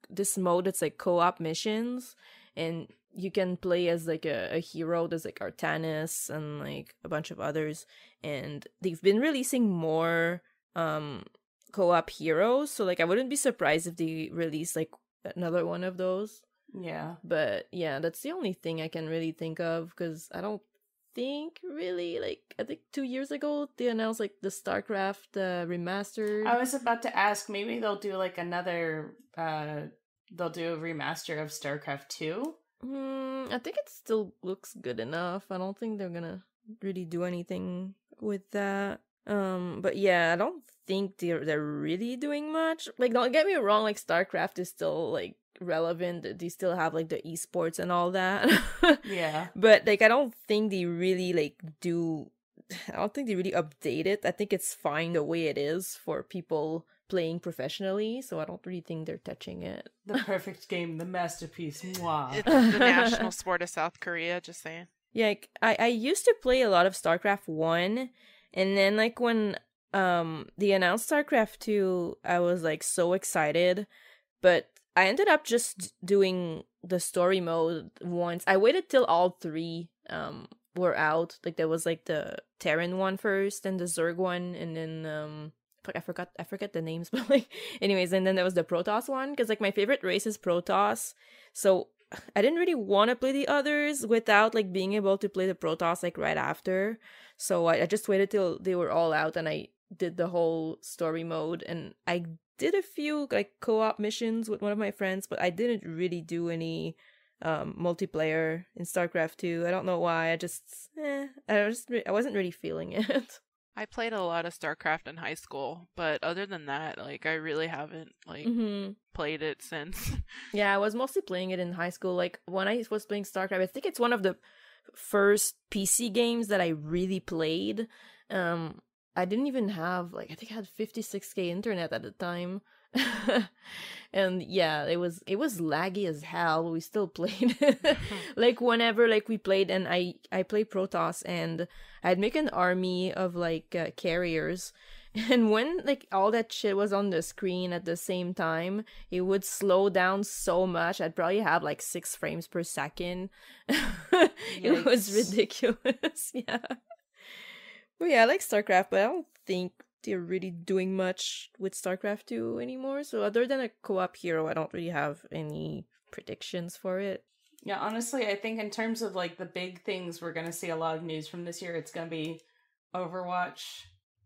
this mode that's like co-op missions, and you can play as like a hero. There's like Artanis and like a bunch of others, and they've been releasing more co-op heroes, so like I wouldn't be surprised if they release like another one of those. Yeah. But yeah, that's the only thing I can really think of, because I don't think really, like, I think 2 years ago they announced like the StarCraft remastered. I was about to ask, maybe they'll do like another, they'll do a remaster of StarCraft 2? I think it still looks good enough. I don't think they're gonna really do anything with that. But yeah, I don't think they're really doing much. Like, don't get me wrong, like StarCraft is still like relevant. They still have like the esports and all that. Yeah. But like I don't think they really like do I don't think they really update it. I think it's fine the way it is for people playing professionally, so I don't really think they're touching it. The perfect game, the masterpiece. Mwah. It's the national sport of South Korea, just saying. Yeah, like, I used to play a lot of StarCraft 1, and then like when they announced StarCraft 2, I was like so excited, but I ended up just doing the story mode once. I waited till all three were out. Like there was like the Terran one first, and the Zerg one, and then I forget the names, but like anyways, and then there was the Protoss one, because like my favorite race is Protoss, so I didn't really want to play the others without like being able to play the Protoss like right after. So I just waited till they were all out, and I did the whole story mode, and I did a few like co-op missions with one of my friends, but I didn't really do any multiplayer in StarCraft 2. I don't know why. I wasn't really feeling it. I played a lot of StarCraft in high school, but other than that, like I really haven't like played it since. Yeah, I was mostly playing it in high school. Like when I was playing StarCraft, I think it's one of the first PC games that I really played. I didn't even have like, I think I had 56k internet at the time. And yeah, it was laggy as hell. We still played it. Like whenever like we played, and I played Protoss, and I'd make an army of like carriers, and when like all that shit was on the screen at the same time, it would slow down so much. I'd probably have like 6 frames per second. It was ridiculous. Yeah. But yeah, I like StarCraft, but I don't think they're really doing much with StarCraft 2 anymore. So other than a co-op hero, I don't really have any predictions for it. Yeah, honestly, I think in terms of like the big things we're going to see a lot of news from this year, it's going to be Overwatch,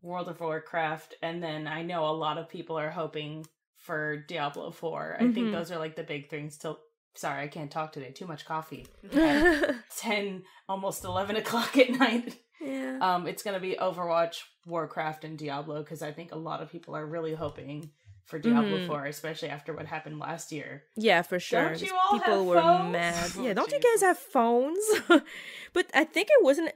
World of Warcraft, and then I know a lot of people are hoping for Diablo 4. I think those are like the big things till... Sorry, I can't talk today. Too much coffee. At 10, almost 11 o'clock at night. Yeah. It's going to be Overwatch, Warcraft, and Diablo, because I think a lot of people are really hoping for Diablo 4, especially after what happened last year. Yeah, for sure. Don't you all people have were phones? mad. Oh, Yeah, don't Jesus. you guys have phones? But I think it wasn't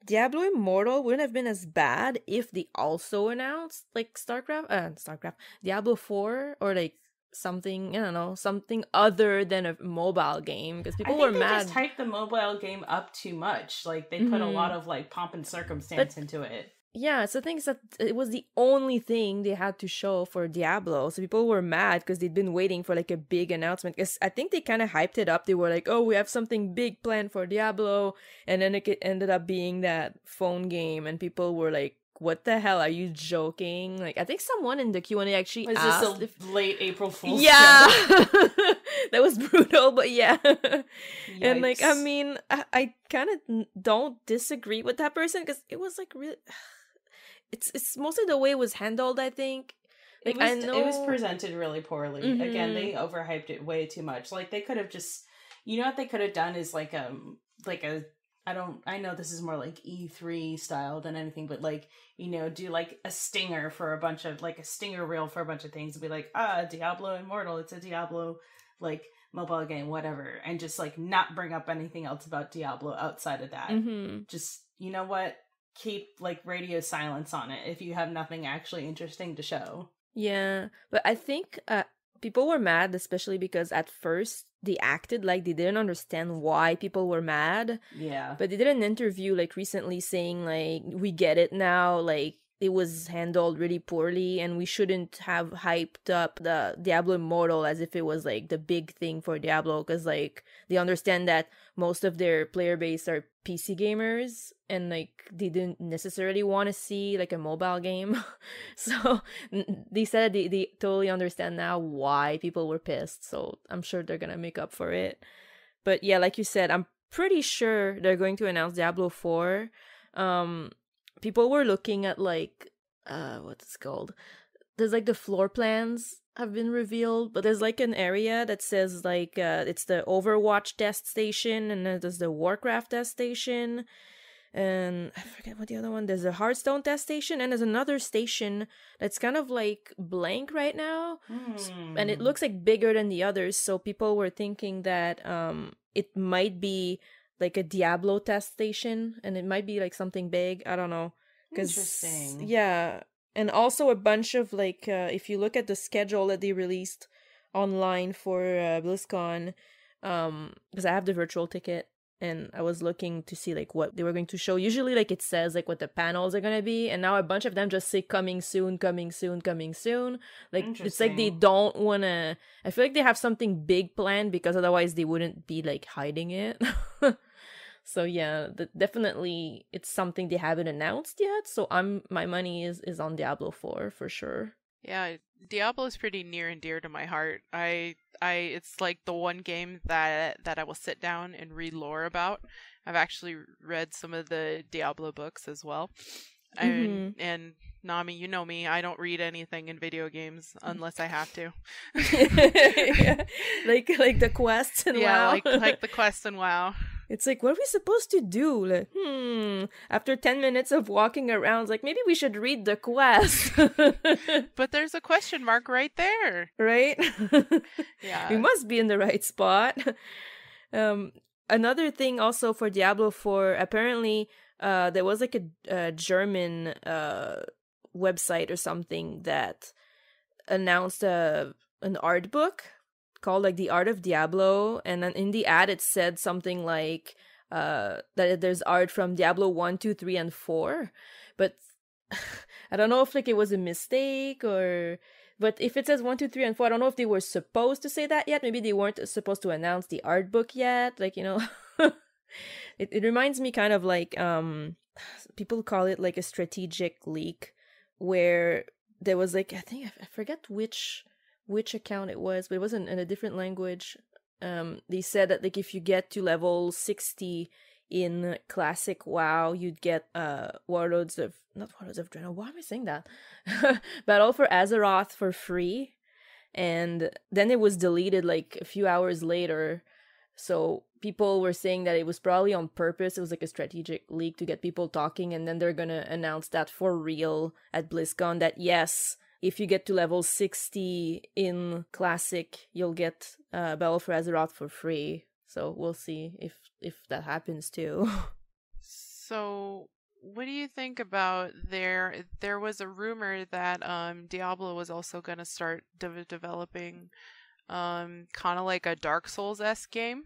Diablo Immortal wouldn't have been as bad if they also announced like StarCraft Diablo 4, or like something, I don't know, something other than a mobile game, because people were they mad. just hyped the mobile game up too much. Like they put a lot of like pomp and circumstance into it. Yeah, so the thing is that it was the only thing they had to show for Diablo. So people were mad because they'd been waiting for like a big announcement. Because I think they kind of hyped it up. They were like, oh, we have something big planned for Diablo. And then it ended up being that phone game. And people were like, what the hell? Are you joking? Like, I think someone in the Q&A actually Was asked this a late April Fool's Yeah! joke? That was brutal, but yeah. And like, I Yikes. mean, I kind of don't disagree with that person, because it was like really... It's mostly the way it was handled, I think. Like, It was presented really poorly. Again, they overhyped it way too much. Like they could have just, you know what they could have done is like a I know this is more like E3 style than anything, but like, you know, do like a stinger for a bunch of like a stinger reel for a bunch of things and be like, Diablo Immortal, it's a Diablo like mobile game, whatever, and just like not bring up anything else about Diablo outside of that. Just, you know what? Keep like radio silence on it if you have nothing actually interesting to show. Yeah, but I think people were mad, especially because at first they acted like they didn't understand why people were mad. Yeah. But they did an interview like recently saying like, we get it now, like it was handled really poorly, and we shouldn't have hyped up the Diablo Immortal as if it was like the big thing for Diablo, because like they understand that most of their player base are PC gamers, and like they didn't necessarily want to see like a mobile game. So they said they totally understand now why people were pissed, so I'm sure they're gonna make up for it. But yeah, like you said, I'm pretty sure they're going to announce Diablo 4. People were looking at like what's it called? There's like the floor plans have been revealed, but there's like an area that says like it's the Overwatch test station, and then there's the Warcraft test station, and I forget what the other one. There's a Hearthstone test station, and there's another station that's kind of like blank right now, and it looks like bigger than the others. So people were thinking that it might be like a Diablo test station, and it might be like something big. I don't know. Interesting. Yeah, and also a bunch of like if you look at the schedule that they released online for BlizzCon, because I have the virtual ticket, and I was looking to see like what they were going to show. Usually like it says like what the panels are gonna be, and now a bunch of them just say coming soon, coming soon, coming soon. Like it's like they don't wanna, I feel like they have something big planned, because otherwise they wouldn't be like hiding it. So yeah, definitely it's something they haven't announced yet, so my money is on Diablo 4 for sure. Yeah, Diablo is pretty near and dear to my heart. It's like the one game that I will sit down and read lore about. I've actually read some of the Diablo books as well. And Nami, you know me, I don't read anything in video games unless I have to. Yeah. Like the quests and WoW. like the quests and WoW. It's like, what are we supposed to do? Like, after 10 minutes of walking around, it's like, maybe we should read the quest. But there's a question mark right there. Right? Yeah. We must be in the right spot. Another thing also for Diablo 4, apparently there was like a German website or something that announced an art book called like The Art of Diablo, and then in the ad it said something like that there's art from Diablo 1, 2, 3, and 4, but I don't know if like it was a mistake, or but if it says 1, 2, 3, and 4, I don't know if they were supposed to say that yet. Maybe they weren't supposed to announce the art book yet, like, you know. It reminds me kind of like people call it like a strategic leak, where there was like, I think I forget which account it was, but it wasn't in a different language. They said that like if you get to level 60 in classic WoW, you'd get not Warlords of Draenor, why am I saying that? Battle for Azeroth for free, and then it was deleted like a few hours later. So people were saying that it was probably on purpose. It was like a strategic leak to get people talking, and then they're gonna announce that for real at BlizzCon, that yes, if you get to level 60 in Classic, you'll get Battle for Azeroth for free. So we'll see if that happens too. So what do you think about there was a rumor that Diablo was also going to start developing kind of like a Dark Souls-esque game?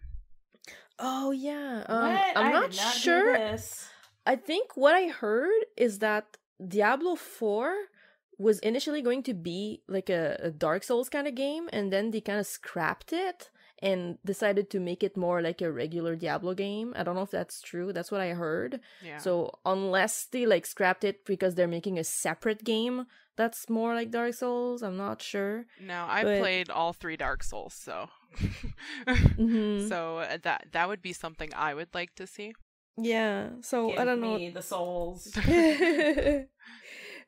Oh yeah. I'm not sure. I think what I heard is that Diablo 4 was initially going to be like a Dark Souls kind of game, and then they kind of scrapped it and decided to make it more like a regular Diablo game. I don't know if that's true. That's what I heard. Yeah. So unless they like scrapped it because they're making a separate game that's more like Dark Souls, I'm not sure. No, I played all 3 Dark Souls, so so that would be something I would like to see. Yeah. So I don't know. Give me the souls.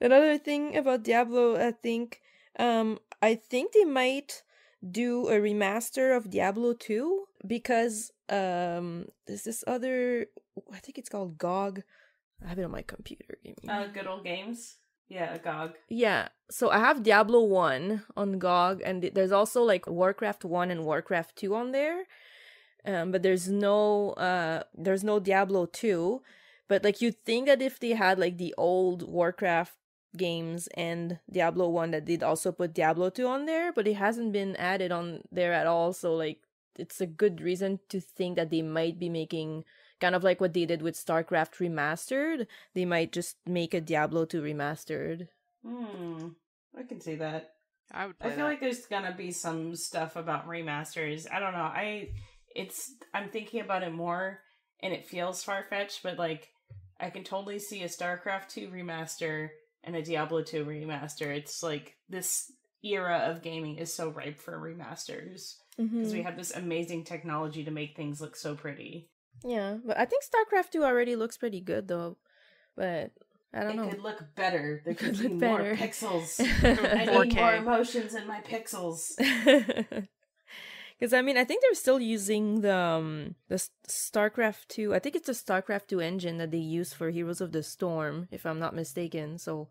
Another thing about Diablo, I think they might do a remaster of Diablo 2, because there's this other, I think it's called GOG. I have it on my computer. Good Old Games. Yeah, GOG. Yeah, so I have Diablo 1 on GOG, and there's also like Warcraft 1 and Warcraft 2 on there. But there's no Diablo 2. But like you'd think that if they had like the old Warcraft games and Diablo 1, that they'd also put Diablo 2 on there, but it hasn't been added on there at all. So like it's a good reason to think that they might be making kind of like what they did with StarCraft Remastered. They might just make a Diablo 2 Remastered. I can see that. I would play I feel that. like there's gonna be some stuff about remasters. I don't know. I'm thinking about it more, and it feels far-fetched, but like I can totally see a StarCraft 2 remaster and a Diablo 2 remaster. It's like this era of gaming is so ripe for remasters because we have this amazing technology to make things look so pretty. Yeah, but I think StarCraft 2 already looks pretty good though. But I don't know. It could look better. There could be look more better. pixels. I need 4K. more emotions in my pixels. Because I mean, I think they're still using the StarCraft 2. I think it's the StarCraft 2 engine that they use for Heroes of the Storm, if I'm not mistaken. So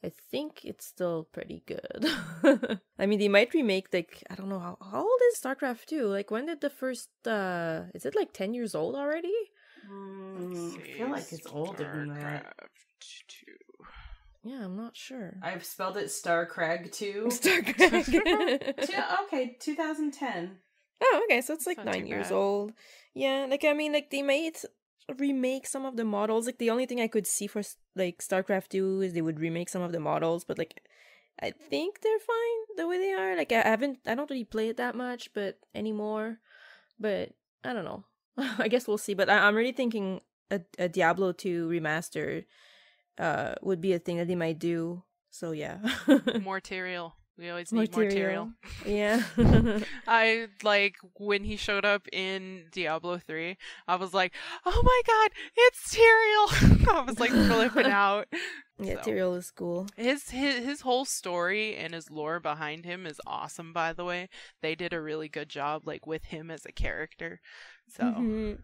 I think it's still pretty good. I mean, they might remake, like, I don't know, how old is StarCraft 2? Like, when did the first, is it like 10 years old already? I feel like it's older than that. StarCraft 2. Yeah, I'm not sure. I've spelled it Starcrag 2. StarCraft. Okay, 2010. Oh, okay, so it's like That's not 9 too years bad. old. Yeah, like, I mean, like, they might remake some of the models. Like, the only thing I could see for, like, StarCraft 2 is they would remake some of the models, but, like, I think they're fine the way they are. Like, I don't really play it that much, but anymore. But, I don't know. I guess we'll see. But I'm really thinking a Diablo 2 remaster would be a thing that they might do. So, yeah. More material. We always need more material. Yeah. I, like, when he showed up in Diablo 3, I was like, oh my god, it's Tyrael! I was, like, flipping out. Yeah, So. Tyrael is cool. His whole story and his lore behind him is awesome, by the way. They did a really good job, like, with him as a character. So.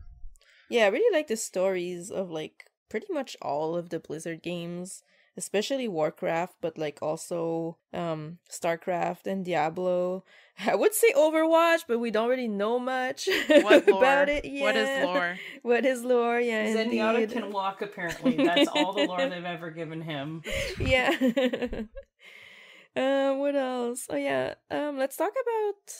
Yeah, I really like the stories of, like, pretty much all of the Blizzard games. Especially Warcraft, but like also StarCraft and Diablo. I would say Overwatch, but we don't really know much What lore? about it. Yeah. What is lore? What is lore? Yeah, Zenyatta indeed. can walk, apparently. That's all the lore they've ever given him. Yeah. What else? Oh yeah. Let's talk about.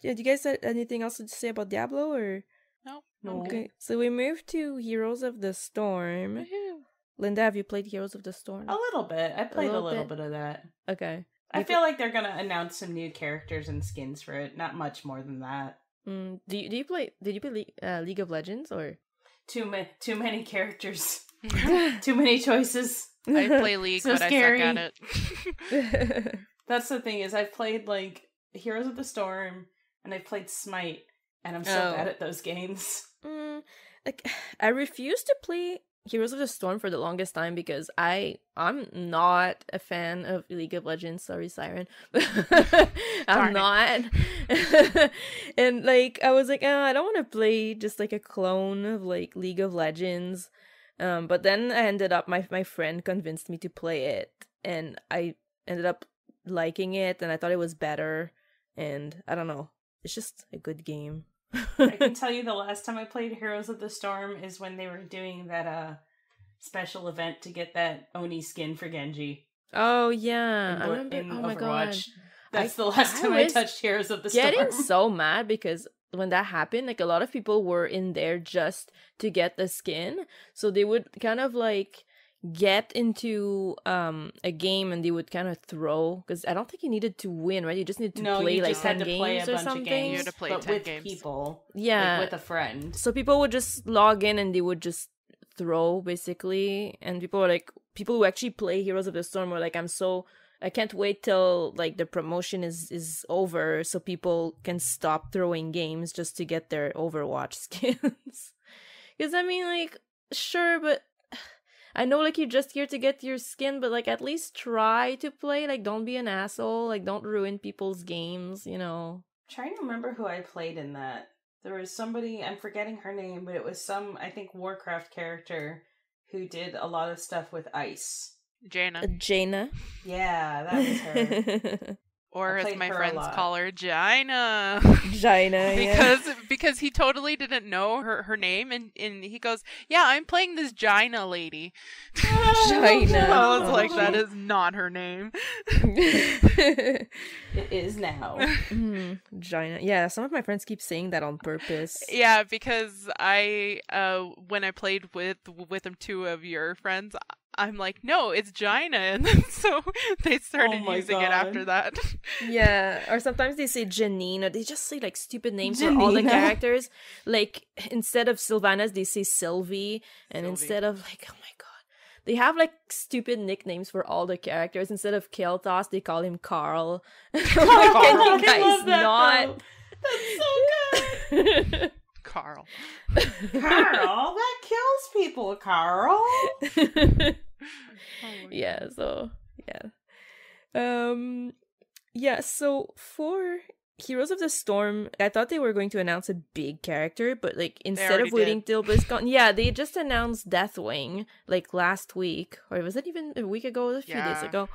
Yeah, do you guys have anything else to say about Diablo or? No. Okay, so we moved to Heroes of the Storm. Woohoo. Linda, have you played Heroes of the Storm? A little bit. I played a little little bit? bit of that. Okay. I feel like they're gonna announce some new characters and skins for it. Not much more than that. Do you play? Did you play League of Legends or? Too many characters. Too many choices. I play League, So but scary. I suck at it. That's the thing is I've played like Heroes of the Storm and I've played Smite and I'm so Oh. bad at those games. Like I refused to play Heroes of the Storm for the longest time because I'm not a fan of League of Legends. Sorry, Siren. I'm Darn not. And like I was like, I don't want to play just like a clone of like League of Legends. But then I ended up my friend convinced me to play it and I ended up liking it and I thought it was better and I don't know. It's just a good game. I can tell you the last time I played Heroes of the Storm is when they were doing that special event to get that Oni skin for Genji. Oh yeah, I in remember. in Oh my Overwatch. god, That's the last time I was touched Heroes of the getting Storm. so mad because when that happened, like a lot of people were in there just to get the skin, so they would kind of like get into a game and they would kind of throw because I don't think you needed to win, right? You just needed to No, play you like just 10 had to play a games or bunch something. of games, You had to play but 10 with games. people, Yeah, like with a friend. so people would just log in and they would just throw basically, and people who actually play Heroes of the Storm were like, I can't wait till like the promotion is over so people can stop throwing games just to get their Overwatch skins. Because I mean, like, sure, but I know like you're just here to get your skin, but like at least try to play. Like, don't be an asshole. Like, don't ruin people's games. You know. Trying to remember who I played in that. There was somebody, I'm forgetting her name, but it was some, I think, Warcraft character who did a lot of stuff with ice. Jaina. Jaina. Yeah, that was her. Or I as played my her a friends lot. call her, Gina. Gina, yeah. because he totally didn't know her name, and he goes, yeah, I'm playing this Gina lady. Gina. I was Oh, like, that gee. is not her name. It is now. Gina. Yeah, some of my friends keep saying that on purpose. Yeah, because I when I played with them, two of your friends, I'm like, no, it's Gina, and then so they started Oh my using it after God. that. Yeah, or sometimes they say Janine, they just say like stupid names for all the Janina. characters. Like instead of Sylvanas, they say Sylvie, and Sylvie. instead of like, oh my god, they have like stupid nicknames for all the characters. Instead of Keltos, they call him Carl. Like, can I you guys love that, not? though. That's so good. Carl. Carl, that kills people, Carl. Yeah, so yeah, so for Heroes of the Storm, I thought they were going to announce a big character, but like instead already of waiting did. till BlizzCon, yeah, they just announced Deathwing like last week, or was it even a week ago? It was a few days Yeah. ago,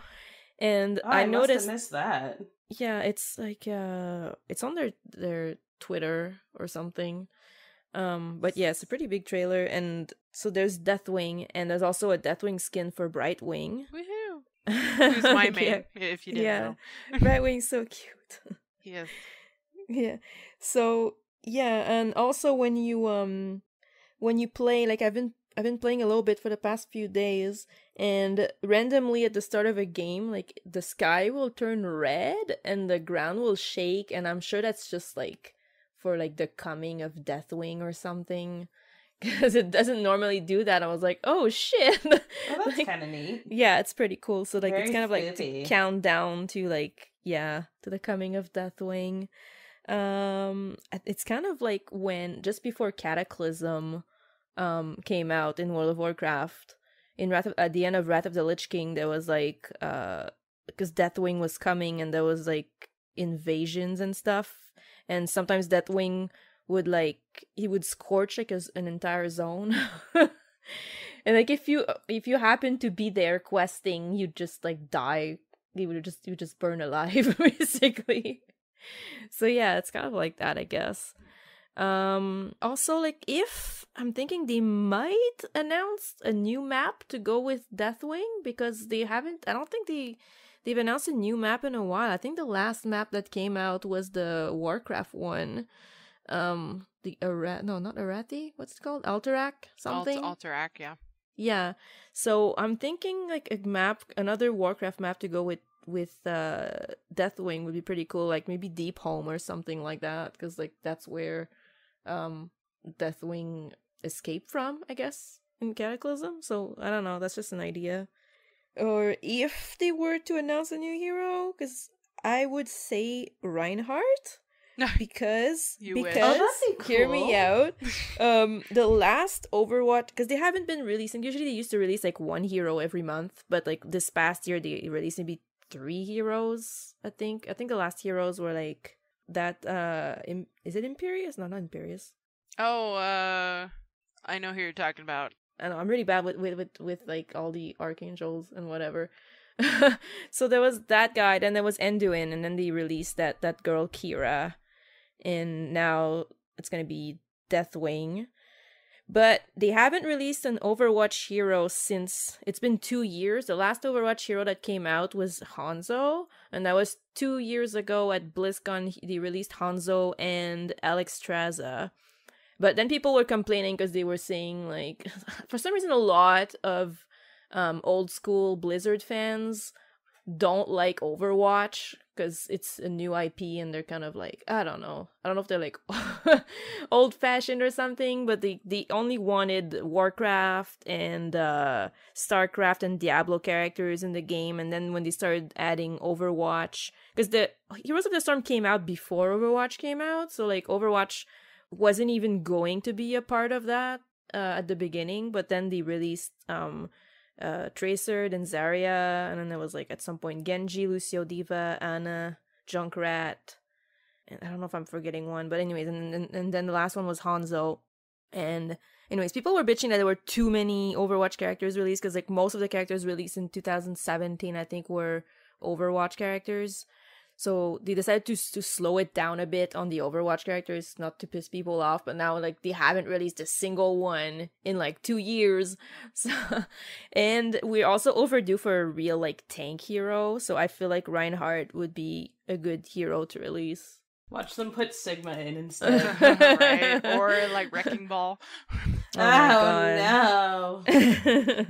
and Oh, I must have noticed, missed that. yeah, it's like it's on their Twitter or something. But yeah, it's a pretty big trailer, and so there's Deathwing, and there's also a Deathwing skin for Brightwing. Woohoo! Who's my main, Yeah. if you didn't Yeah, know. Brightwing's so cute. Yes. Yeah. So yeah, and also when you play, like I've been playing a little bit for the past few days, and randomly at the start of a game, like the sky will turn red and the ground will shake, and I'm sure that's just like for like the coming of Deathwing or something. Because it doesn't normally do that. I was like, oh shit. Oh, that's Like, kind of neat. yeah, it's pretty cool. So like Very it's kind of like to flippy. count down to like, yeah, to the coming of Deathwing. It's kind of like when just before Cataclysm came out in World of Warcraft, at the end of Wrath of the Lich King, there was like because Deathwing was coming, and there was like invasions and stuff, and sometimes Deathwing would like he would scorch like an entire zone. And like if you happen to be there questing, you'd just like die. You just burn alive basically. So yeah, it's kind of like that, I guess. Also, like, if I'm thinking they might announce a new map to go with Deathwing, because they haven't. I don't think they've announced a new map in a while. I think the last map that came out was the Warcraft one. The not Arathi. What's it called? Alterac something. Alterac, yeah. Yeah. So I'm thinking like another Warcraft map to go with Deathwing would be pretty cool. Like maybe Deep Home or something like that, because like that's where Deathwing escaped from, I guess, in Cataclysm. So I don't know. That's just an idea. Or if they were to announce a new hero, because I would say Reinhardt. Because You wish. Oh, that'd be hear me cool. out. The last Overwatch, because they haven't been releasing. Usually they used to release like one hero every month, but like this past year they released maybe 3 heroes. I think the last heroes were like that. Is it Imperious? No, not Imperious. Oh, I know who you're talking about. I know I'm really bad with like all the archangels and whatever. So there was that guy, then there was Enduin, and then they released that girl Kira, and now it's gonna be Deathwing. But they haven't released an Overwatch hero since it's been 2 years. The last Overwatch hero that came out was Hanzo, and that was 2 years ago at BlizzCon. They released Hanzo and Alexstrasza. But then people were complaining because they were saying, like, for some reason, a lot of old school Blizzard fans don't like Overwatch because it's a new IP, and they're kind of like, I don't know if they're like old fashioned or something, but they only wanted Warcraft and Starcraft and Diablo characters in the game. And then when they started adding Overwatch, because the Heroes of the Storm came out before Overwatch came out, so like Overwatch wasn't even going to be a part of that at the beginning, but then they released Tracer, then Zarya, and then there was like at some point Genji, Lucio, Diva, Ana, Junkrat, and I don't know if I'm forgetting one, but anyways, and then the last one was Hanzo. And anyways, people were bitching that there were too many Overwatch characters released, because like most of the characters released in 2017 I think were Overwatch characters. So they decided to slow it down a bit on the Overwatch characters, not to piss people off. But now, like, they haven't released a single one in like 2 years. So, and we're also overdue for a real like tank hero. So I feel like Reinhardt would be a good hero to release. Watch them put Sigma in instead. Right? Or like Wrecking Ball. Oh, no.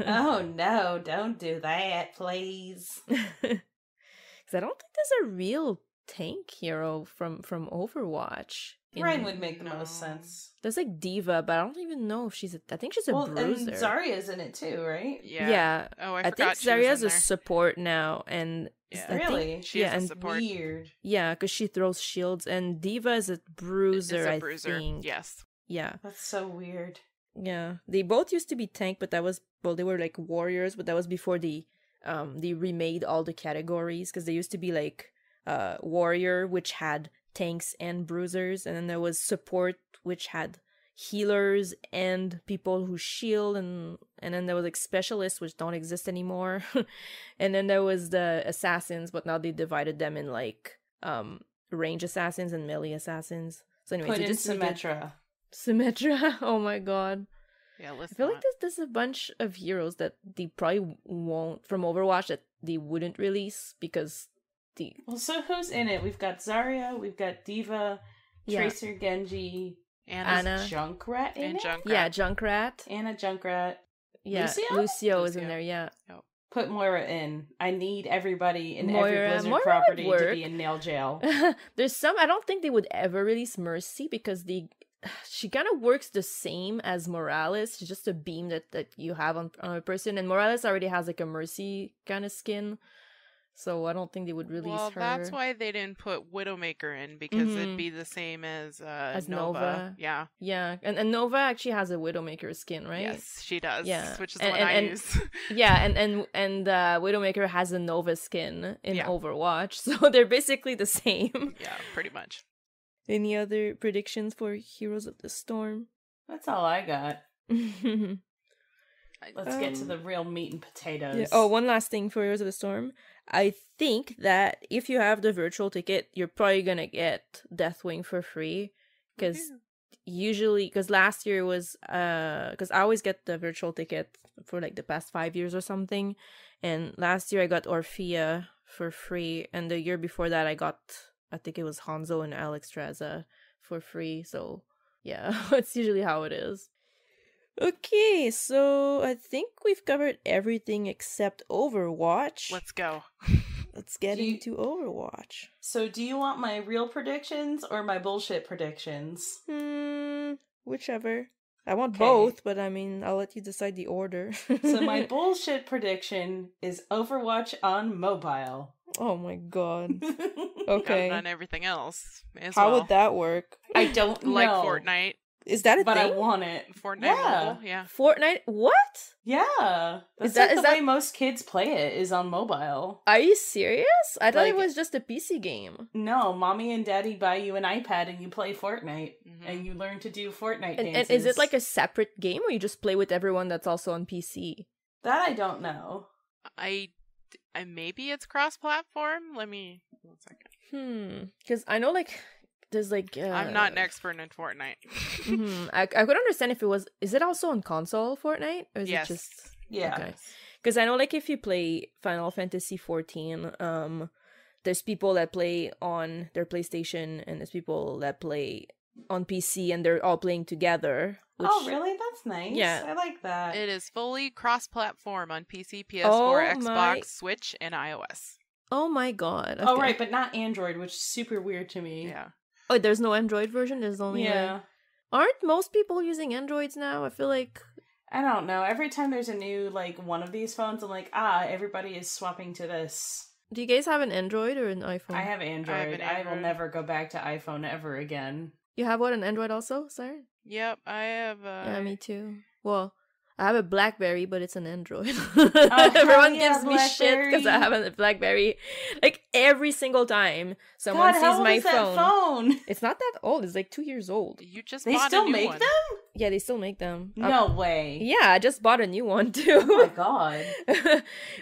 Oh no, don't do that, please. Because I don't think there's a real tank hero from Overwatch. Rein would make the most sense. There's like Diva, but I don't even know if I think she's a bruiser. And Zarya's in it too, right? Yeah. Oh, I think Zarya's a support now, and really, she's a support. Weird. Yeah, because she throws shields, and Diva is a bruiser. I think. Yes. Yeah. That's so weird. Yeah, they both used to be tank, but they were like warriors, but that was before they remade all the categories, because they used to be like warrior, which had tanks and bruisers, and then there was support, which had healers and people who shield, and then there was like specialists, which don't exist anymore. And then there was the assassins, but now they divided them in like range assassins and melee assassins. So anyway, put in Symmetra. Oh my god. Yeah, I feel like there's a bunch of heroes that they probably won't from Overwatch that they wouldn't release because Well, so who's in it? We've got Zarya, we've got Diva, Tracer, Genji, Anna, Junkrat in it? Yeah, Junkrat. Anna, Junkrat. Yeah, Lucio is in there. Yeah. Yep. Put Moira in. I need everybody in every Blizzard Moira property to be in nail jail. There's some. I don't think they would ever release Mercy because she kind of works the same as Morales. She's just a beam that you have on a person, and Morales already has like a Mercy kind of skin. So I don't think they would release her. Well, that's why they didn't put Widowmaker in, because it'd be the same as Nova. Yeah. Yeah, and Nova actually has a Widowmaker skin, right? Yes, she does. Yeah, which is the one I use. Yeah, and Widowmaker has a Nova skin in Overwatch, so they're basically the same. Yeah, pretty much. Any other predictions for Heroes of the Storm? That's all I got. Let's get to the real meat and potatoes. Yeah. Oh, one last thing for Heroes of the Storm. I think that if you have the virtual ticket, you're probably gonna get Deathwing for free. Because last year was, because I always get the virtual ticket for like the past 5 years or something. And last year I got Orphea for free. And the year before that I think it was Hanzo and Alexstrasza for free. So yeah, it's usually how it is. Okay, so I think we've covered everything except Overwatch. Let's go. Let's get into Overwatch. So do you want my real predictions or my bullshit predictions? Whichever. I want both, but I mean, I'll let you decide the order. So my bullshit prediction is Overwatch on mobile. Oh my god. Okay. On everything else. How would that work? I don't know. Like Fortnite. Is that a thing? But I want it. Fortnite mobile, yeah. Fortnite? What? Yeah. That's the way most kids play it, is on mobile. Are you serious? I thought it was just a PC game. No, mommy and daddy buy you an iPad and you play Fortnite. And you learn to do Fortnite dances. And is it like a separate game or you just play with everyone that's also on PC? That I don't know. I maybe it's cross-platform? Let me... 1 second. Because I know like... There's like I'm not an expert in Fortnite. I could understand if it was. Is it also on console Fortnite, or is it just? Yeah. Okay. Because I know, like, if you play Final Fantasy 14, there's people that play on their PlayStation, and there's people that play on PC, and they're all playing together. Oh, really? That's nice. Yeah, I like that. It is fully cross-platform on PC, PS4, Xbox, Switch, and iOS. Oh my god! Okay. Oh, right, but not Android, which is super weird to me. Yeah. Oh, there's no Android version? There's only... Aren't most people using Androids now? I feel like... I don't know. Every time there's a new, like, one of these phones, I'm like, everybody is swapping to this. Do you guys have an Android or an iPhone? I have Android. I will never go back to iPhone ever again. You have what, an Android also, Siren? Yep, I have... Yeah, me too. Well, I have a BlackBerry, but it's an Android. hell Everyone yeah, gives me shit because I have a BlackBerry. Like every single time someone God, how sees old my is that phone? it's not that old. It's like 2 years old. You just They bought still a new make one. them? Yeah, they still make them. No way. Yeah, I just bought a new one too. Oh my god.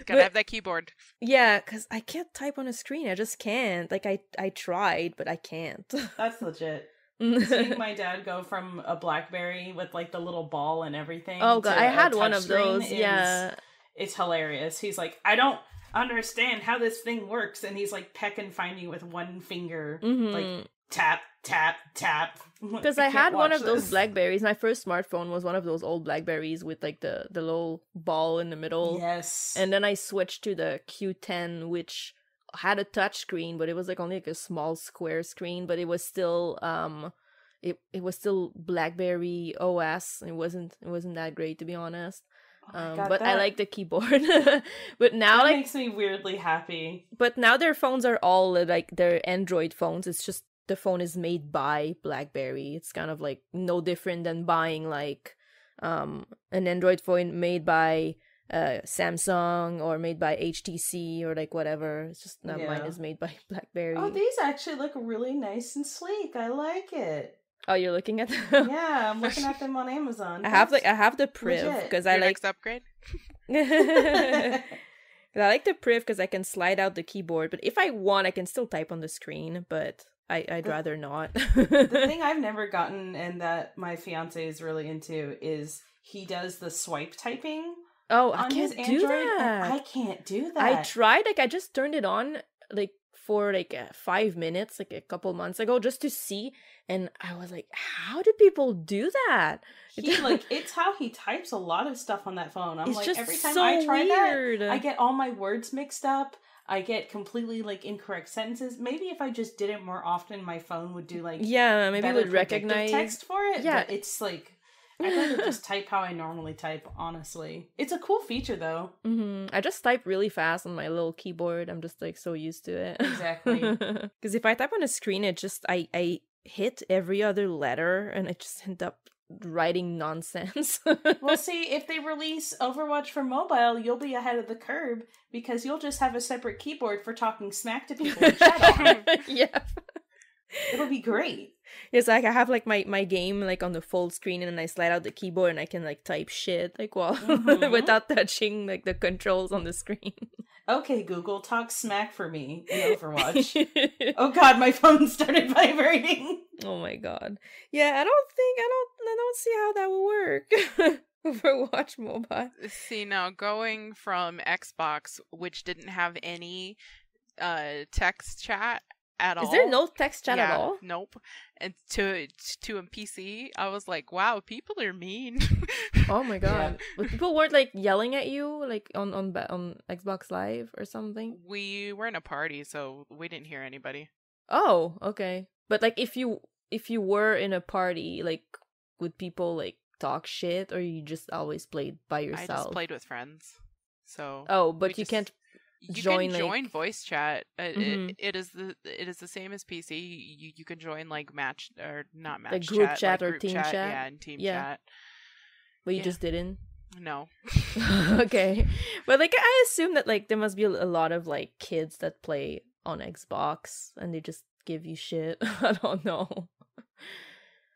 Gotta have that keyboard. Yeah, because I can't type on a screen. I just can't. Like I tried, but I can't. That's legit. Seeing my dad go from a BlackBerry with like the little ball and everything. Oh god, to I a had one of touchscreen those. Yeah. It's hilarious. He's like, I don't understand how this thing works, and he's like peck and finding with one finger, like tap, tap, tap. Because I had one of those Blackberries. My first smartphone was one of those old Blackberries with like the little ball in the middle. Yes. And then I switched to the Q10, which had a touch screen, but it was like only like a small square screen, but it was still it was still BlackBerry OS. It wasn't that great, to be honest. God, but I like the keyboard. But now that like makes me weirdly happy. but now their phones are all like they're Android phones. It's just the phone is made by BlackBerry. It's kind of like no different than buying like an Android phone made by Samsung or made by HTC or like whatever. It's just that mine is made by BlackBerry. Oh, these actually look really nice and sleek. I like it. Oh, you're looking at them? Yeah, I'm looking at them on Amazon. I have the Priv because I Your like next upgrade. I like the Priv because I can slide out the keyboard, but if I want, I can still type on the screen, but I'd rather not. The thing I've never gotten and that my fiance is really into is he does the swipe typing. Oh, on I can't his do Android, that. I can't do that. I tried, like I just turned it on like for like 5 minutes, like a couple months ago, just to see, and I was like, how do people do that? He like it's how he types a lot of stuff on that phone. I'm It's like just every time so I try weird. that, I get all my words mixed up. I get completely like incorrect sentences. Maybe if I just did it more often, my phone would do like maybe it better would recognize text for it. Yeah, but it's like I'd rather just type how I normally type. Honestly, it's a cool feature though. I just type really fast on my little keyboard. I'm just like so used to it. Exactly. Because if I type on a screen, it just I hit every other letter and I just end up writing nonsense. Well, see, if they release Overwatch for mobile, you'll be ahead of the curve because you'll just have a separate keyboard for talking smack to people in chat on. Yeah. It'll be great. It's like I have like my game like on the full screen and then I slide out the keyboard and I can like type shit like while without touching like the controls on the screen. Okay, Google, talk smack for me in Overwatch. Oh god, my phone started vibrating. Oh my god. Yeah, I don't see how that will work. Overwatch mobile. See, now going from Xbox, which didn't have any text chat at all. Is there no text chat at all? Nope. And to a PC, I was like, wow, people are mean. Oh my god. But people weren't like yelling at you like on Xbox Live or something? We were in a party, so we didn't hear anybody. Oh, okay. But like if you were in a party, like would people like talk shit or you just always played by yourself? I just played with friends. So but you can't you join can join like voice chat. It is the same as PC. You can join like match or not match like group chat like or group team chat. Yeah, and team chat. But you just didn't. No. Okay. But like I assume that like there must be a lot of like kids that play on Xbox and they just give you shit. I don't know.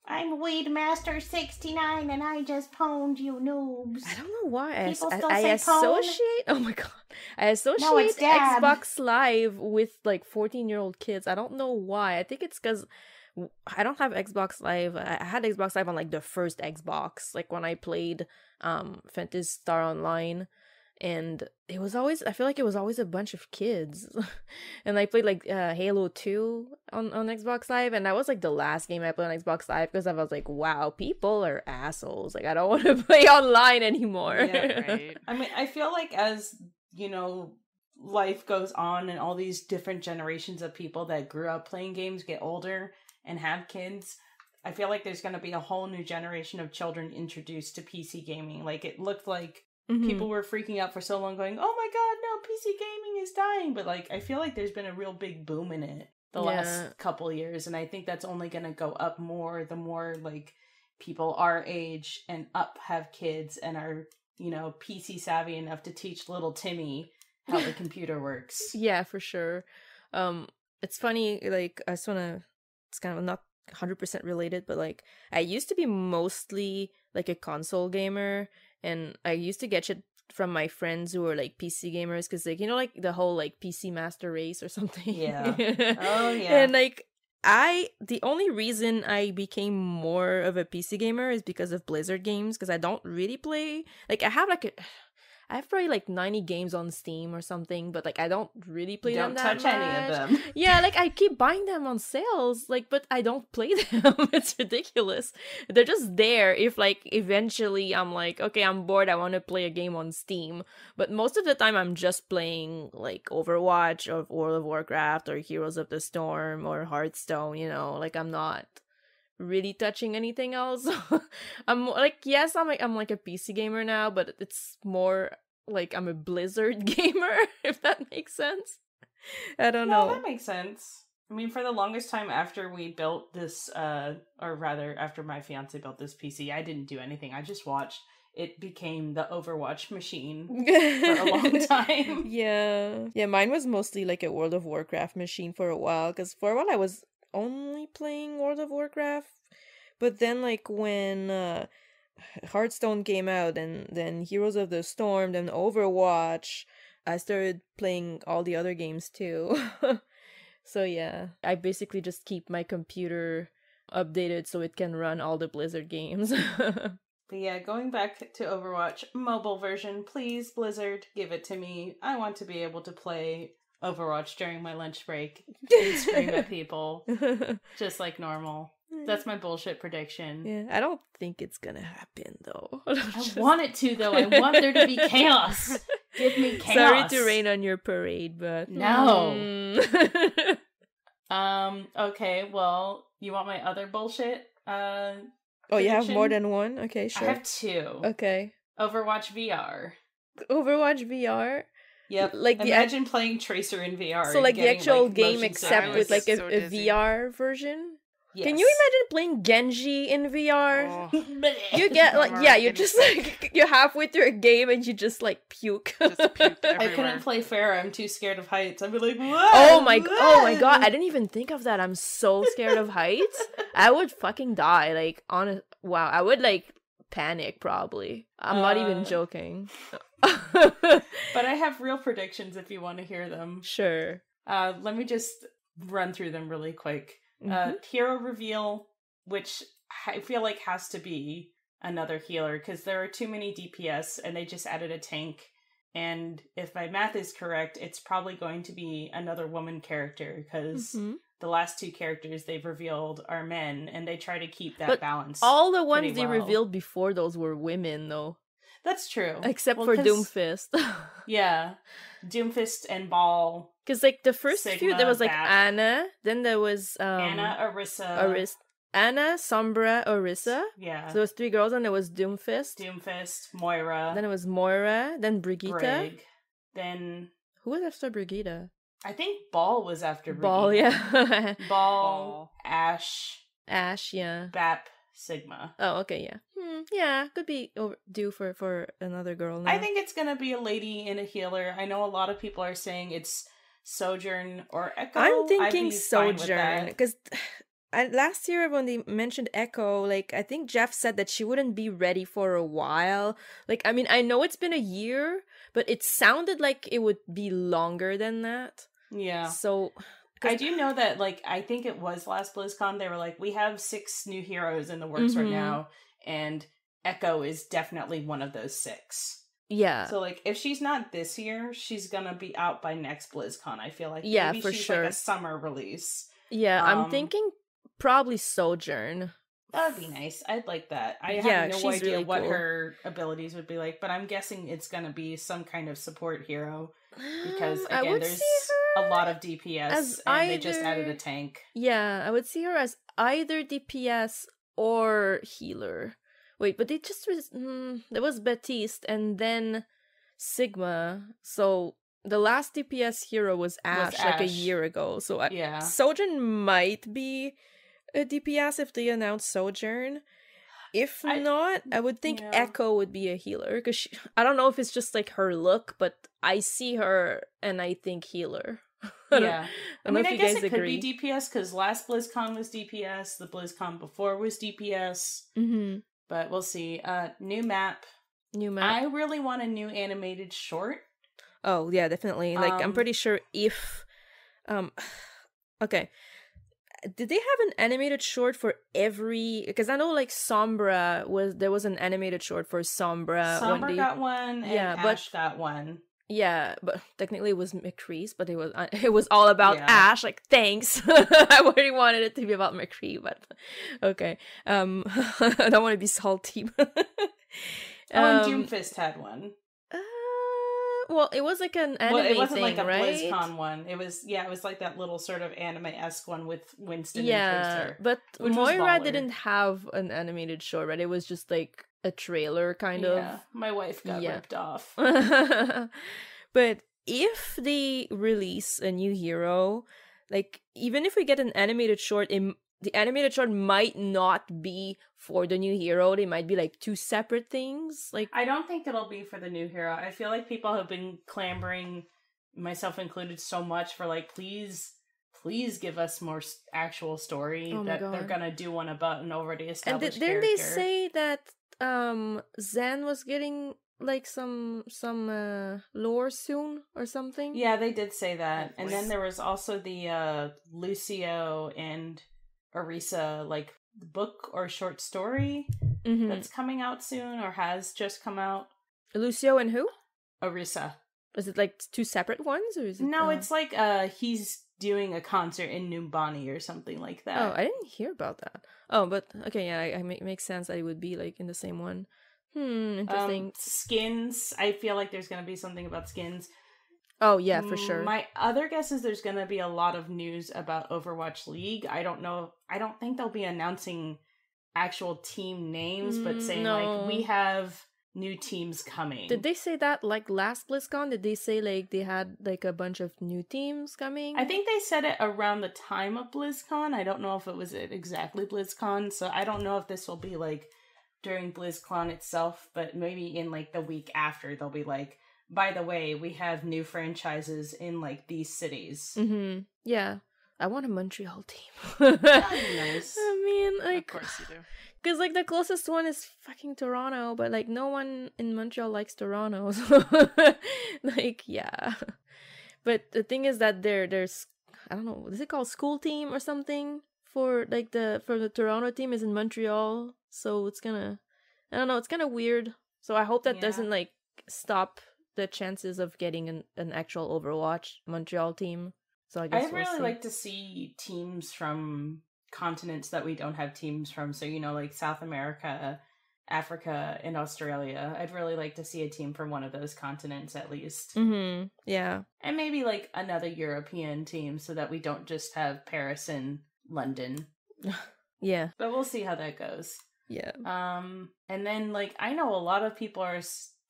I'm Weedmaster69 and I just pwned you noobs. I don't know why People still I say associate. Oh my god, I associate dab. Xbox Live with like 14-year-old kids. I don't know why. I think it's because I don't have Xbox Live. I had Xbox Live on like the first Xbox, like when I played Phantasy Star Online. And it was always, I feel like it was always a bunch of kids. And I played like Halo 2 on Xbox Live. And that was like the last game I played on Xbox Live because I was like, wow, people are assholes. Like, I don't want to play online anymore. Yeah, right. I mean, I feel like as, you know, life goes on and all these different generations of people that grew up playing games get older and have kids, I feel like there's going to be a whole new generation of children introduced to PC gaming. Like, it looked like people were freaking out for so long going, oh my god, no, PC gaming is dying. But like, I feel like there's been a real big boom in it the last couple years. And I think that's only going to go up more the more like people our age and up have kids and are, PC savvy enough to teach little Timmy how the computer works. Yeah, for sure. It's funny, like, I just wanna, it's kind of not 100% related, but like, I used to be mostly like a console gamer, and I used to get shit from my friends who were like PC gamers, because like, like the whole like PC master race or something. Yeah. Oh yeah. And like, the only reason I became more of a PC gamer is because of Blizzard games, because I don't really play, like, I have probably like 90 games on Steam or something, but like I don't really play them that much. Don't touch any of them. Yeah, like I keep buying them on sales, like, but I don't play them. It's ridiculous. They're just there if like eventually I'm like, okay, I'm bored, I want to play a game on Steam. But most of the time I'm just playing like Overwatch or World of Warcraft or Heroes of the Storm or Hearthstone, like I'm not really touching anything else. I'm like, yes, I'm like a PC gamer now, but it's more like I'm a Blizzard gamer, if that makes sense. I don't know. No, that makes sense. I mean, for the longest time after we built this, or rather after my fiance built this PC, I didn't do anything. I just watched. It became the Overwatch machine for a long time. Yeah, mine was mostly like a World of Warcraft machine for a while, because for a while I was only playing World of Warcraft, but then like when Hearthstone came out and then Heroes of the Storm, then Overwatch, I started playing all the other games too. So yeah, I basically just keep my computer updated so it can run all the Blizzard games. But yeah, going back to Overwatch mobile version, please, Blizzard, give it to me. I want to be able to play Overwatch during my lunch break and scream at people just like normal. That's my bullshit prediction. Yeah, I don't think it's gonna happen though. I want it to though. I want there to be chaos. Give me chaos. Sorry to rain on your parade, but no. Okay, well, you want my other bullshit? Oh, you have more than one? Okay, sure. I have two. Okay. Overwatch VR. Overwatch VR? Yep. Like imagine playing Tracer in VR. So like the actual game except with like a VR version? Yes. Can you imagine playing Genji in VR? Oh. You get like, yeah, you're just like, you're halfway through a game and you just like puke. Just puke everywhere. I couldn't play Pharah. I'm too scared of heights. I'd be like, whoa, oh my god, I didn't even think of that. I'm so scared of heights. I would fucking die. Like, wow, I would like panic probably. I'm not even joking. But I have real predictions if you want to hear them. Sure. Let me just run through them really quick. Hero reveal, which I feel like has to be another healer because there are too many DPS and they just added a tank. And if my math is correct, it's probably going to be another woman character because the last two characters they've revealed are men and they try to keep that balance. All the ones they revealed before those were women though. That's true. Except for Doomfist. Yeah. Doomfist and Ball. Because like the first Sigma, few, there was like Bat. Anna, then there was Anna, Orisa. Anna, Sombra, Orisa. Yeah. So there was three girls, and there was Doomfist. Moira. Then it was Moira, then Brigitte. Brig. Then who was after Brigitte? I think Ball was after Brigitte. Ball, yeah. Ball, Ash, yeah. Bap, Sigma. Oh, okay, yeah. Yeah, could be due for another girl now. I think it's gonna be a lady and a healer. I know a lot of people are saying it's Sojourn or Echo. I'm thinking Sojourn because last year when they mentioned Echo, like I think Jeff said that she wouldn't be ready for a while. Like, I mean, I know it's been a year, but it sounded like it would be longer than that. Yeah. So I do know that, like, I think it was last BlizzCon, they were like, we have 6 new heroes in the works right now, and Echo is definitely one of those 6. Yeah. So, like, if she's not this year, she's gonna be out by next BlizzCon, I feel like. Yeah, maybe for she's sure. Like a summer release. Yeah, I'm thinking probably Sojourn. That would be nice. I'd like that. I have no idea really what her abilities would be like, but I'm guessing it's gonna be some kind of support hero. Because, again, there's a lot of DPS, and they just added a tank. Yeah, I would see her as either DPS or healer. Wait, but they just there was Baptiste and then Sigma. So the last DPS hero was Ash like a year ago. So Sojourn might be a DPS if they announce Sojourn. If not, I would think yeah. Echo would be a healer, because I don't know if it's just like her look, but I see her and I think healer. Yeah. I mean, I guess it could be DPS, because last BlizzCon was DPS, the BlizzCon before was DPS. Mm-hmm. But we'll see. New map. I really want a new animated short. Oh, yeah, definitely. Like, I'm pretty sure if... okay. Did they have an animated short for every... Because I know, like, there was an animated short for Sombra. Sombra got one, and Ash got one. Yeah, but technically it was McCree's, but it was all about Ash. Like, thanks. I already wanted it to be about McCree, but okay. I don't want to be salty. And Doomfist had one. Well, it was like an anime it wasn't thing, like a right? BlizzCon one. It was like that little sort of anime-esque one with Winston and Tracer. But Moira didn't have an animated short, right? It was just like a trailer kind of. Yeah, my wife got ripped off. But if they release a new hero, like, even if we get an animated short, the animated short might not be for the new hero. They might be like two separate things. Like, I don't think it'll be for the new hero. I feel like people have been clamoring, myself included, so much for like, please give us more actual story. They're gonna do one about an already established character. And didn't they say that Zen was getting like some lore soon or something? Yeah, they did say that. And then there was also the Lucio and Orisa like book or short story that's coming out soon, or has just come out. Lucio and who? Orisa. Is it like two separate ones, or is it? No, it's like he's doing a concert in Numbani or something like that. Oh, I didn't hear about that. Oh, but okay, yeah, it makes sense that it would be like in the same one. Interesting. Skins. I feel like there's gonna be something about skins. Oh, yeah, for sure. My other guess is there's going to be a lot of news about Overwatch League. I don't know. I don't think they'll be announcing actual team names, but saying, like, we have new teams coming. Did they say that, like, last BlizzCon? Did they say, like, they had, like, a bunch of new teams coming? I think they said it around the time of BlizzCon. I don't know if it was at exactly BlizzCon, so I don't know if this will be, like, during BlizzCon itself, but maybe in, like, the week after, they'll be like, by the way, we have new franchises in, like, these cities. Mm-hmm. Yeah. I want a Montreal team. That'd be nice. I mean, like... Of course you do. Because, like, the closest one is fucking Toronto, but, like, no one in Montreal likes Toronto. So, like, yeah. But the thing is that there's... I don't know, is it called school team or something? For the Toronto team is in Montreal. So it's gonna... I don't know, it's kind of weird. So I hope that doesn't, like, stop the chances of getting an actual Overwatch Montreal team. So I guess I'd really like to see teams from continents that we don't have teams from. So, you know, like South America, Africa, and Australia. I'd really like to see a team from one of those continents at least. Mm-hmm. Yeah. And maybe like another European team so that we don't just have Paris and London. Yeah. But we'll see how that goes. Yeah. And then like I know a lot of people are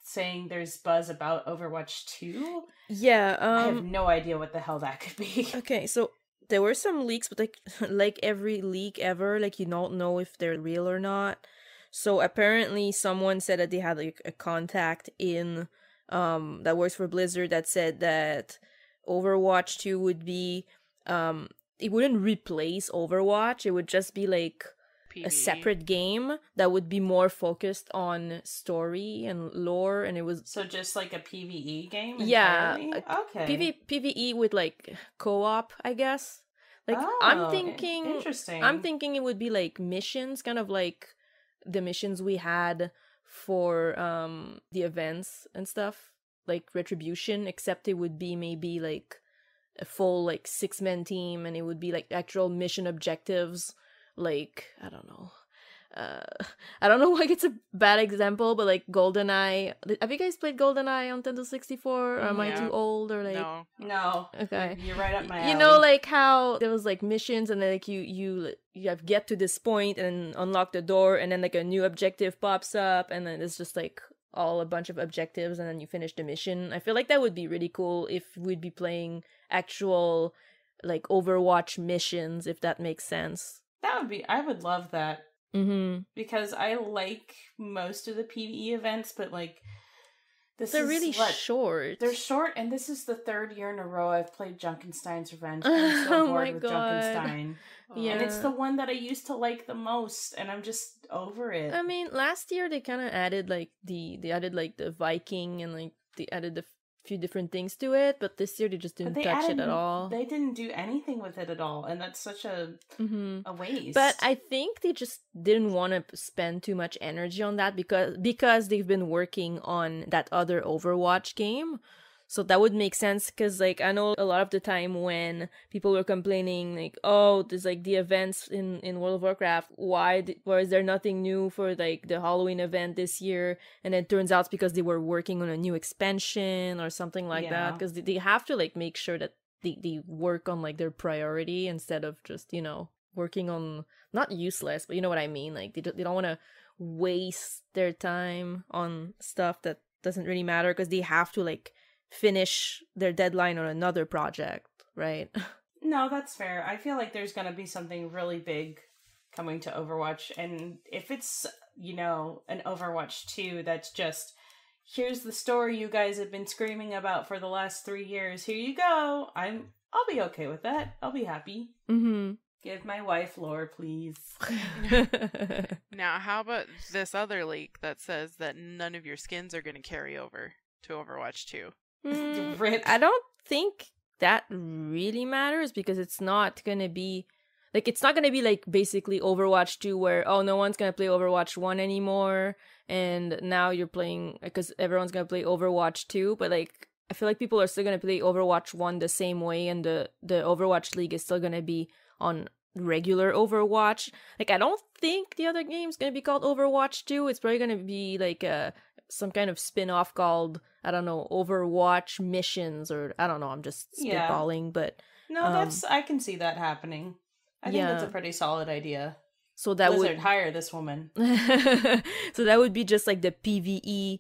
saying there's buzz about Overwatch 2. Yeah, I have no idea what the hell that could be. Okay, so there were some leaks, but like every leak ever, like you don't know if they're real or not. So apparently someone said that they had like a contact in that works for Blizzard that said that Overwatch 2 would be it wouldn't replace Overwatch, it would just be like a separate game that would be more focused on story and lore, and it was so just like a PvE game. Yeah, okay. PvE with like co-op, I guess. Like I'm thinking, interesting. I'm thinking it would be like missions, kind of like the missions we had for the events and stuff, like Retribution, except it would be maybe like a full like 6-man team, and it would be like actual mission objectives. Like, I don't know. I don't know why it's a bad example, but like GoldenEye. Have you guys played GoldenEye on Nintendo 64? Or am I too old? Or like No. Okay. You're right up my alley. You know, like how there was like missions, and then like you have get to this point and unlock the door, and then like a new objective pops up, and then it's just like all a bunch of objectives, and then you finish the mission. I feel like that would be really cool if we'd be playing actual like Overwatch missions, if that makes sense. That would be, I would love that. Mm-hmm. because I like most of the PvE events, but like They're really short. They're short, and this is the 3rd year in a row I've played Junkenstein's Revenge. I'm so Oh bored my with God. Junkenstein. Yeah. And it's the one that I used to like the most, and I'm just over it. I mean, last year they kind of added like they added like the Viking and like they added a few different things to it, but this year they just didn't touch it at all. They didn't do anything with it at all, and that's such a waste. But I think they just didn't want to spend too much energy on that because they've been working on that other Overwatch game. So that would make sense, because like I know a lot of the time when people were complaining like, oh, there's like the events in World of Warcraft, why is there nothing new for like the Halloween event this year? And it turns out it's because they were working on a new expansion or something like that, because they have to like make sure that they work on like their priority instead of just, you know, working on, not useless, but you know what I mean, like they don't want to waste their time on stuff that doesn't really matter, because they have to like finish their deadline on another project, right? No, that's fair. I feel like there's going to be something really big coming to Overwatch, and if it's, you know, an Overwatch 2 that's just, here's the story you guys have been screaming about for the last 3 years, here you go, I'll be okay with that. I'll be happy. Give my wife lore, please. Now, how about this other leak that says that none of your skins are going to carry over to Overwatch 2? Rip. I don't think that really matters, because it's not gonna be like basically Overwatch 2 where, oh, no one's gonna play Overwatch 1 anymore and now you're playing, because everyone's gonna play Overwatch 2, but like I feel like people are still gonna play Overwatch 1 the same way, and the Overwatch League is still gonna be on regular Overwatch. Like I don't think the other game's gonna be called Overwatch 2. It's probably gonna be like some kind of spin-off called, I don't know, Overwatch Missions, or I don't know, I'm just spitballing, but no, I can see that happening. I think that's a pretty solid idea. So that Blizzard, hire this woman. So that would be just like the PvE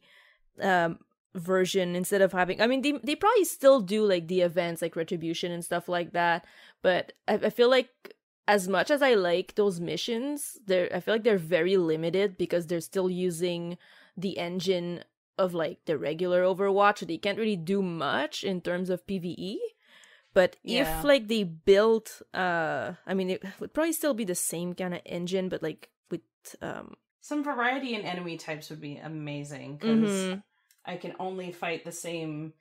version, instead of having, I mean, they probably still do like the events like Retribution and stuff like that, but I feel like as much as I like those missions, I feel like they're very limited, because they're still using the engine of like the regular Overwatch, so they can't really do much in terms of PvE. But if like they built I mean, it would probably still be the same kind of engine, but like with some variety in enemy types would be amazing, because I can only fight the same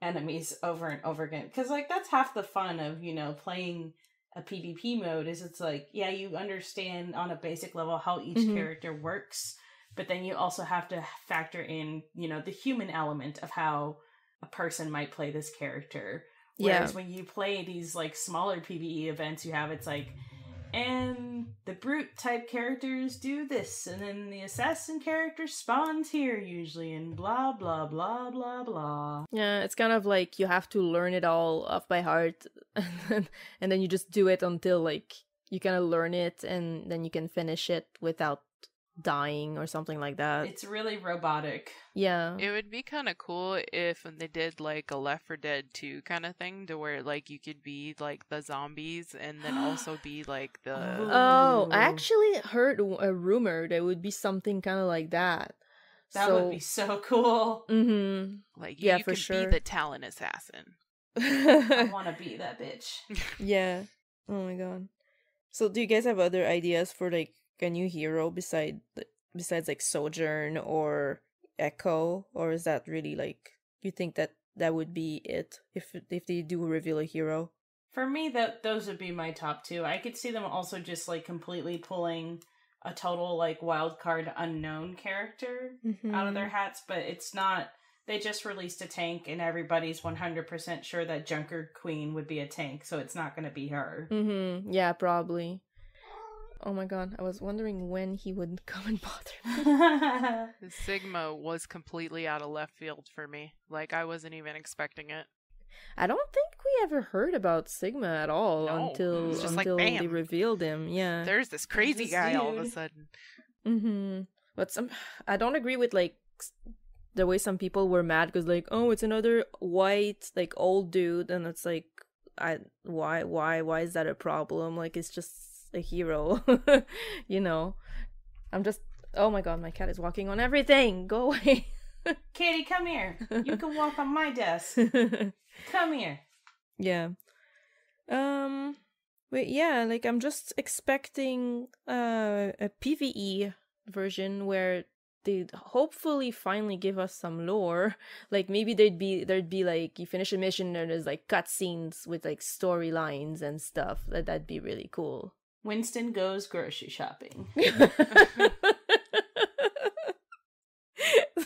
enemies over and over again, because like that's half the fun of, you know, playing a PvP mode, is it's like, yeah, you understand on a basic level how each character works, but then you also have to factor in, you know, the human element of how a person might play this character. Whereas when you play these like smaller PvE events you have, it's like, and the brute type characters do this, and then the assassin character spawns here usually, and blah blah blah blah blah. Yeah, it's kind of like you have to learn it all off by heart, and then you just do it until like you kind of learn it, and then you can finish it without dying or something like that. It's really robotic. Yeah. It would be kind of cool if they did like a Left 4 Dead 2 kind of thing, to where like you could be like the zombies and then also be like the... Oh, I actually heard a rumor there would be something kind of like that. That would be so cool. Like you could sure. be the Talon assassin. I want to be that bitch. Yeah. Oh my god. So do you guys have other ideas for like a new hero besides like Sojourn or Echo, or is that really like, you think that would be it if they do reveal a hero? For me, those would be my top two. I could see them also just like completely pulling a total like wild card unknown character out of their hats, but it's not. They just released a tank, and everybody's 100% sure that Junker Queen would be a tank, so it's not going to be her. Yeah, probably. Oh my god, I was wondering when he would come and bother me. The Sigma was completely out of left field for me. Like, I wasn't even expecting it. I don't think we ever heard about Sigma at all until they revealed him. Yeah, there's this crazy guy all of a sudden. But I don't agree with like the way some people were mad, because like, oh, it's another white like old dude, and it's like, why is that a problem? Like, it's just a hero, you know. I'm just. Oh my god, my cat is walking on everything. Go away. Katie, come here. You can walk on my desk. Come here. Yeah. But yeah, like I'm just expecting a PvE version where they'd hopefully finally give us some lore. Like maybe there'd be like you finish a mission and there's like cutscenes with like storylines and stuff. That'd be really cool. Winston goes grocery shopping.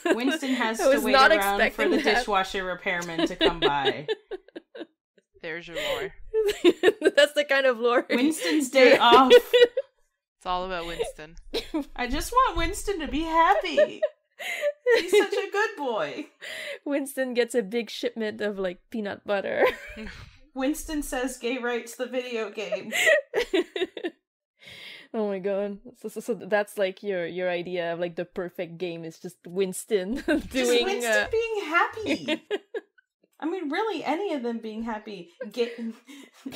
Winston has to wait around for the dishwasher repairman to come by. There's your lore. That's the kind of lore. Winston's day off. It's all about Winston. I just want Winston to be happy. He's such a good boy. Winston gets a big shipment of like peanut butter. Winston says gay rights the video game. Oh my god. So that's like your idea of like the perfect game is just Winston doing just Winston being happy. I mean, really, any of them being happy.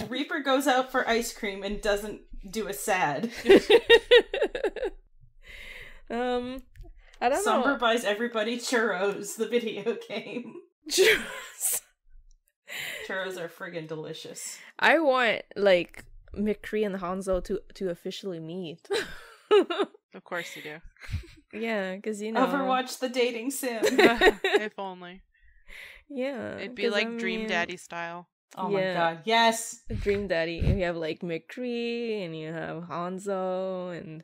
Reaper goes out for ice cream and doesn't do a sad. I don't Somber know. buys everybody churros, the video game. Churros. Churros are friggin' delicious. I want like McCree and Hanzo to officially meet. Of course you do. Yeah, because you know Overwatch the dating sim. If only. Yeah, It'd be like Dream Daddy style. Oh my god, yes! Dream Daddy. You have like McCree and you have Hanzo and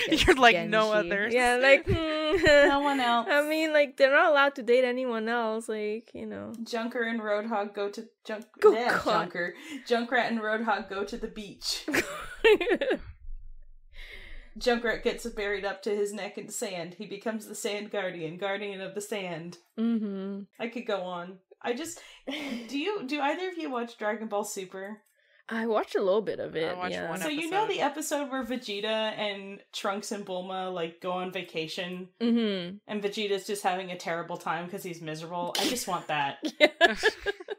You're like Genji. no others. Yeah, like No one else. I mean, like they're not allowed to date anyone else. Like Junker and Roadhog go to God. Junkrat and Roadhog go to the beach. Junkrat gets buried up to his neck in sand. He becomes the Sand Guardian of the sand. Mm-hmm. I could go on. Do either of you watch Dragon Ball Super? I watched a little bit of it. I watched yeah. one So you know the episode where Vegeta and Trunks and Bulma like go on vacation, Mm-hmm. and Vegeta's just having a terrible time because he's miserable. I just want that. Yeah.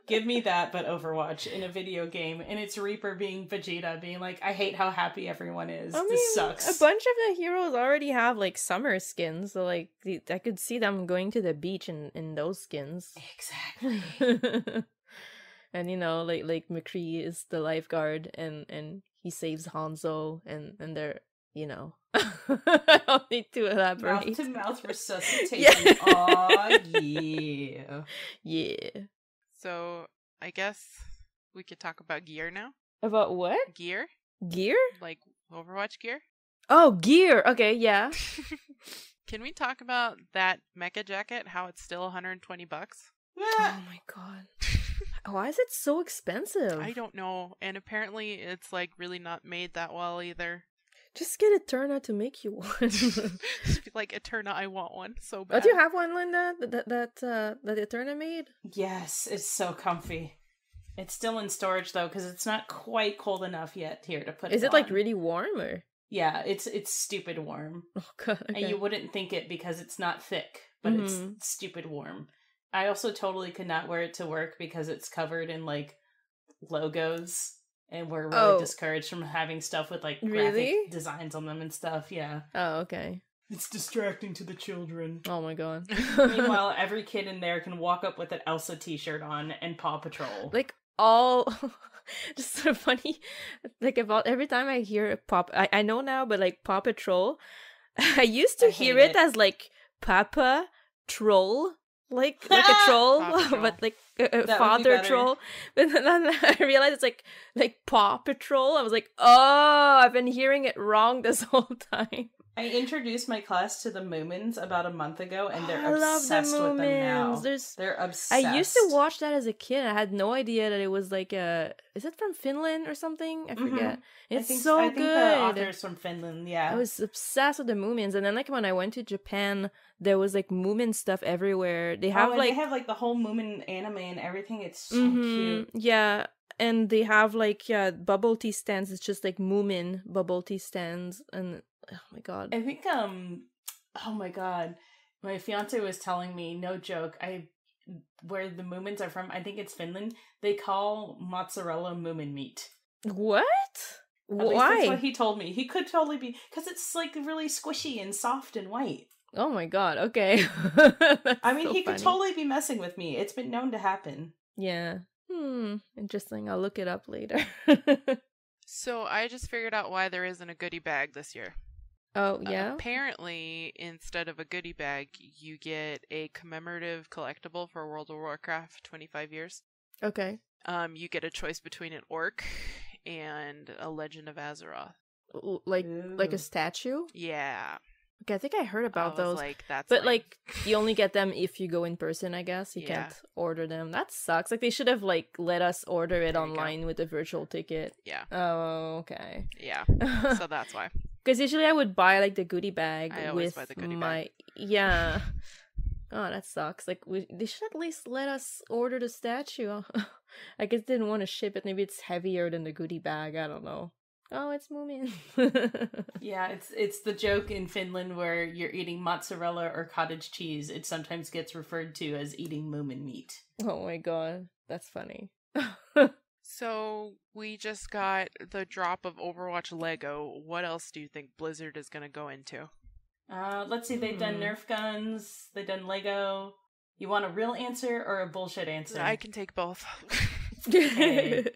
Give me that, but Overwatch in a video game, and it's Reaper being Vegeta, being like, "I hate how happy everyone is. This sucks." A bunch of the heroes already have like summer skins, so like I could see them going to the beach in those skins. Exactly. And like McCree is the lifeguard, and he saves Hanzo, and they're I don't need to elaborate. Mouth to mouth resuscitation. Aw, yeah. Yeah. So I guess we could talk about gear now. About what? Gear? Gear? Like Overwatch gear? Oh, gear. Okay, yeah. Can we talk about that mecha jacket? How it's still $120? Oh my god. Why is it so expensive? I don't know. And apparently it's like really not made that well either. Just get Eterna to make you one. Like Eterna, I want one so bad. Oh, do you have one, Linda? That Eterna made? Yes, it's so comfy. It's still in storage though, because it's not quite cold enough yet here to put. Is it on. like really warm or? Yeah, it's stupid warm. Oh god. Okay. And you wouldn't think it because it's not thick, but it's stupid warm. I also totally could not wear it to work because it's covered in like logos, and we're really discouraged from having stuff with like graphic designs on them and stuff. Yeah. Oh, okay. It's distracting to the children. Oh my god. Meanwhile, every kid in there can walk up with an Elsa t-shirt on and Paw Patrol. Like all just sort of funny, like about every time I hear I know now, but like Paw Patrol, I used to hear it as like Papa Troll. Like a troll, but like a father troll. But then I realized it's like Paw Patrol. I was like, oh, I've been hearing it wrong this whole time. I introduced my class to the Moomins about a month ago, and they're obsessed with them now. They're obsessed. I used to watch that as a kid. I had no idea that it was like is it from Finland or something? I forget. It's so good. I think the author's from Finland, yeah. I was obsessed with the Moomins, and then like when I went to Japan, there was like Moomin stuff everywhere. They have they have like the whole Moomin anime and everything. It's so cute. Yeah. And they have like bubble tea stands. It's just like Moomin bubble tea stands, and oh my god. I think oh my god, my fiance was telling me, no joke, where the Moomins are from, I think it's Finland. They call mozzarella Moomin meat. What? At least that's Why? what he told me. He could totally be, because it's like really squishy and soft and white. Oh my god, okay. I mean, So he could funny. totally be messing with me. It's been known to happen. Yeah. Interesting. I'll look it up later. So I just figured out why there isn't a goodie bag this year. Oh, yeah? Apparently, instead of a goodie bag, you get a commemorative collectible for World of Warcraft 25 years. Okay. You get a choice between an orc and a Legend of Azeroth. Like a Ooh. statue? Yeah. Okay, I think I heard about I was those. like, that's But, lame. like, you only get them if you go in person, I guess. You Yeah. can't order them. That sucks. Like, they should have, like, let us order it There you go. online with a virtual ticket. Yeah. Oh, okay. Yeah. So that's why. Because usually I would buy, like, the goodie bag I always with buy the goodie my... bag. Yeah. Oh, that sucks. Like, they should at least let us order the statue. I guess they didn't want to ship it. Maybe it's heavier than the goodie bag. I don't know. Oh, it's Moomin. Yeah, it's the joke in Finland where you're eating mozzarella or cottage cheese. It sometimes gets referred to as eating moomin meat. Oh my god. That's funny. So we just got the drop of Overwatch Lego. What else do you think Blizzard is going to go into? Let's see, they've done Nerf guns, they've done Lego. You want a real answer or a bullshit answer? I can take both. Okay.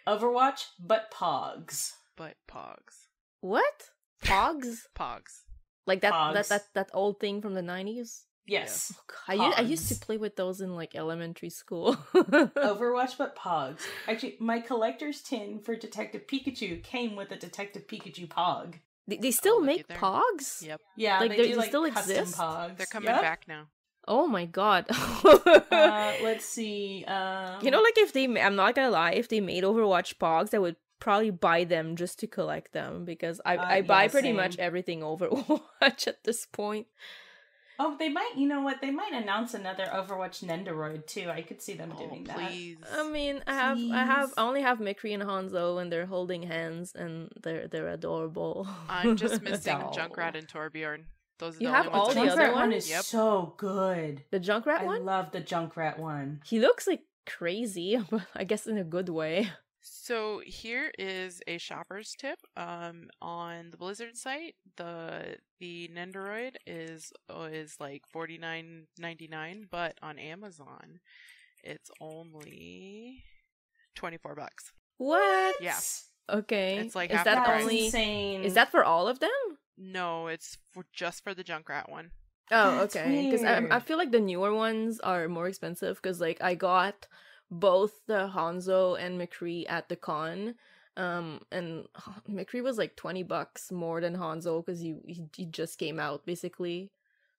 Overwatch, but Pogs. But Pogs. What? Pogs? Pogs. Like that Pogs. that old thing from the 90s? Yes. I used to Pogs. play with those in like elementary school. Overwatch, but Pogs. Actually, my collector's tin for Detective Pikachu came with a Detective Pikachu Pog. They still looky make there. Pogs? Yep. Yeah, Like, they they do like still custom exist? Pogs. They're coming Yep. back now. Oh my god. Let's see. You know, like if they, I'm not gonna lie, if they made Overwatch Pogs, I would probably buy them just to collect them because I buy yeah, pretty same. much everything Overwatch at this point. Oh, they might. You know what? They might announce another Overwatch Nendoroid too. I could see them doing that. Please. I mean, I only have McCree and Hanzo, and they're holding hands, and they're adorable. I'm just missing Doll. Junkrat and Torbjorn. Those are You the have only all ones the I other Junkrat missing. one ones? is Yep. so good. The Junkrat I one? love the Junkrat one. He looks like crazy, but I guess in a good way. So here is a shopper's tip. On the Blizzard site, the Nendoroid is like $49.99, but on Amazon, it's only $24. What? Yeah. Okay. It's like is half that the price. only? insane. Is that for all of them? No, it's just for the Junkrat one. Oh, That's okay. Because I weird. feel like the newer ones are more expensive. Because like I got both the Hanzo and McCree at the con, and McCree was like $20 more than Hanzo because he just came out basically.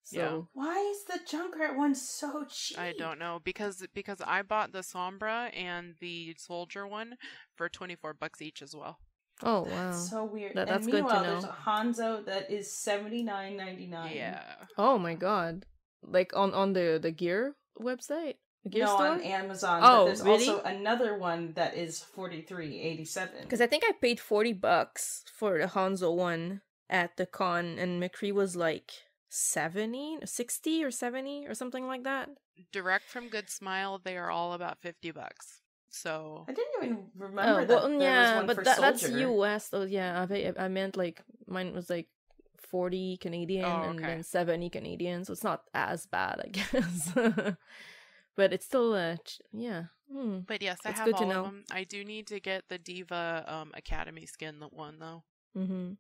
So Why is the Junkrat one so cheap? I don't know because I bought the Sombra and the Soldier one for $24 each as well. oh wow. That's so weird. That's and good to meanwhile, know. there's a Hanzo that is $79.99. Yeah. Oh my god. Like on the gear website? The gear No, store? on Amazon. Oh, but there's really? also another one that is $43.87. Because I think I paid $40 for the Hanzo one at the con, and McCree was like 60 or 70 or something like that. Direct from Good Smile, they are all about $50. So I didn't even remember that there yeah, was one but for that's Soldier. US. So yeah, I meant like mine was like 40 Canadian Oh, and okay. then 70 Canadian, so it's not as bad, I guess. But it's still yeah. But yes, I It's have good to all know. of them. I do need to get the Diva Academy skin one though. Mm-hmm.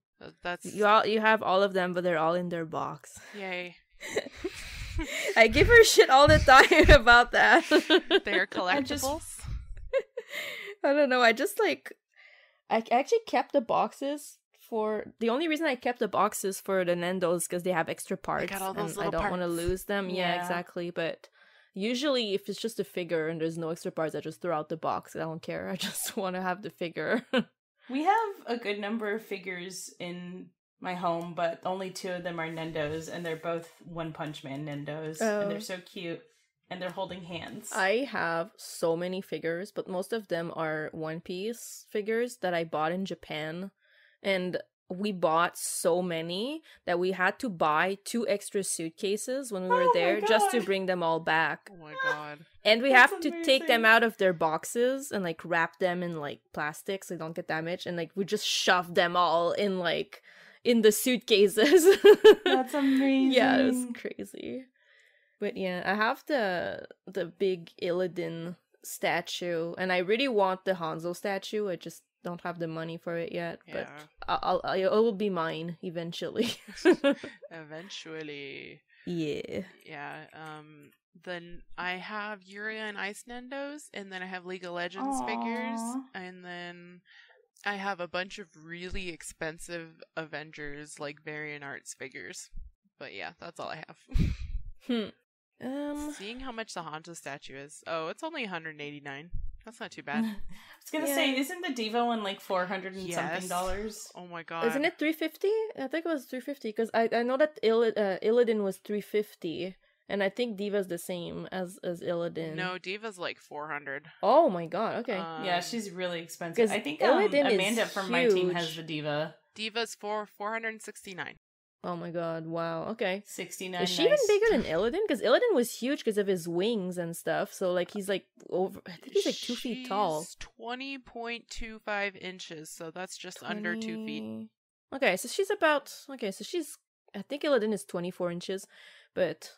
That's You have all of them, but they're all in their box. yay. I give her shit all the time about that. They're I just- collectibles. I don't know. I just like I actually kept the boxes for the only reason I kept the boxes for the Nendos because they have extra parts got all those and I little don't want to parts. lose them. Yeah, Yeah. exactly. But usually, if it's just a figure and there's no extra parts, I just throw out the box. I don't care. I just want to have the figure. We have a good number of figures in my home, but only 2 of them are Nendos, and they're both One Punch Man Nendos, Oh. and they're so cute, and they're holding hands. I have so many figures, but most of them are One Piece figures that I bought in Japan. And we bought so many that we had to buy 2 extra suitcases when we were Oh my there just to God. bring them all back. Oh my god. And we That's have to take them amazing. out of their boxes and like wrap them in like plastic so they don't get damaged, and like we just shoved them all in like in the suitcases. That's amazing. Yeah, it was crazy. But yeah, I have the big Illidan statue, and I really want the Hanzo statue. I just don't have the money for it yet, but it will be mine eventually. Eventually. Yeah. Yeah. Then I have Yuria and Ice Nendos, and then I have League of Legends figures, Aw. and then I have a bunch of really expensive Avengers, like Variant Arts figures. But yeah, that's all I have. Seeing how much the Hanzo statue is. Oh, it's only $189. That's not too bad. I was gonna say, isn't the Diva one like $400 and something dollars? Oh my god. Isn't it 350? I think it was 350 because I know that Illidan was 350, and I think Diva's the same as Illidan. No, Diva's like 400. Oh my god. Okay. Yeah, she's really expensive. 'cause I think Illidan is Amanda from my team huge. has the Diva. Diva's for $469. Oh my god. Wow. Okay. 69. Is she even bigger than Illidan? Because Illidan was huge because of his wings and stuff. So like he's like over. I think he's like 2 feet tall. She's 20.25 inches, so that's just under 2 feet. Okay, so she's about. Okay, so she's. I think Illidan is 24 inches, but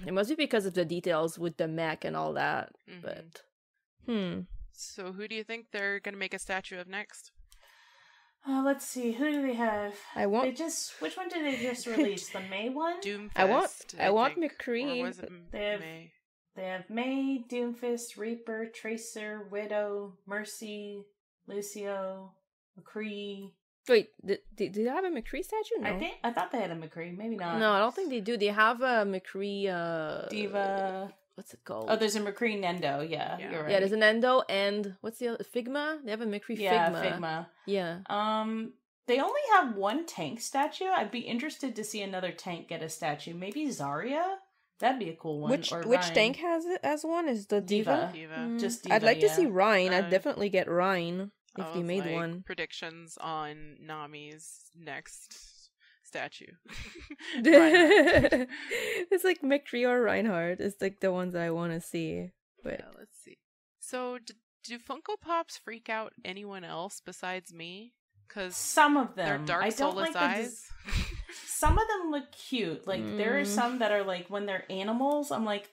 it must be because of the details with the mech and all that. Mhm. But So who do you think they're gonna make a statue of next? Let's see. Who do they have? I want. Which one did they just release? The May one? Doomfist. I want think. McCree. Or was it May? They have May, Doomfist, Reaper, Tracer, Widow, Mercy, Lucio, McCree. Wait, do they have a McCree statue? No. I thought they had a McCree. Maybe not. No, I don't think they do. They have a McCree. Diva. What's it called? Oh, there's a McCree Nendo. Yeah, Yeah. you're right. Yeah, there's an Endo and what's the other? Figma? They have a McCree Yeah, Figma. Figma. Yeah. They only have one tank statue. I'd be interested to see another tank get a statue. Maybe Zarya. That'd be a cool one. Which or which Ryan. tank has it as one? Is the Diva? Diva. Just Diva, I'd like to see yeah. Ryan. I'd Uh, definitely get Ryan if I they was made like, one. Predictions on Nami's next statue. It's like McCree or Reinhardt. It's like the ones that I want to see. But Yeah, let's see. So, do Funko Pops freak out anyone else besides me? Because Some of they're them. dark I don't soulless like eyes. Some of them look cute. Like there are Mm. some that are like when they're animals. I'm like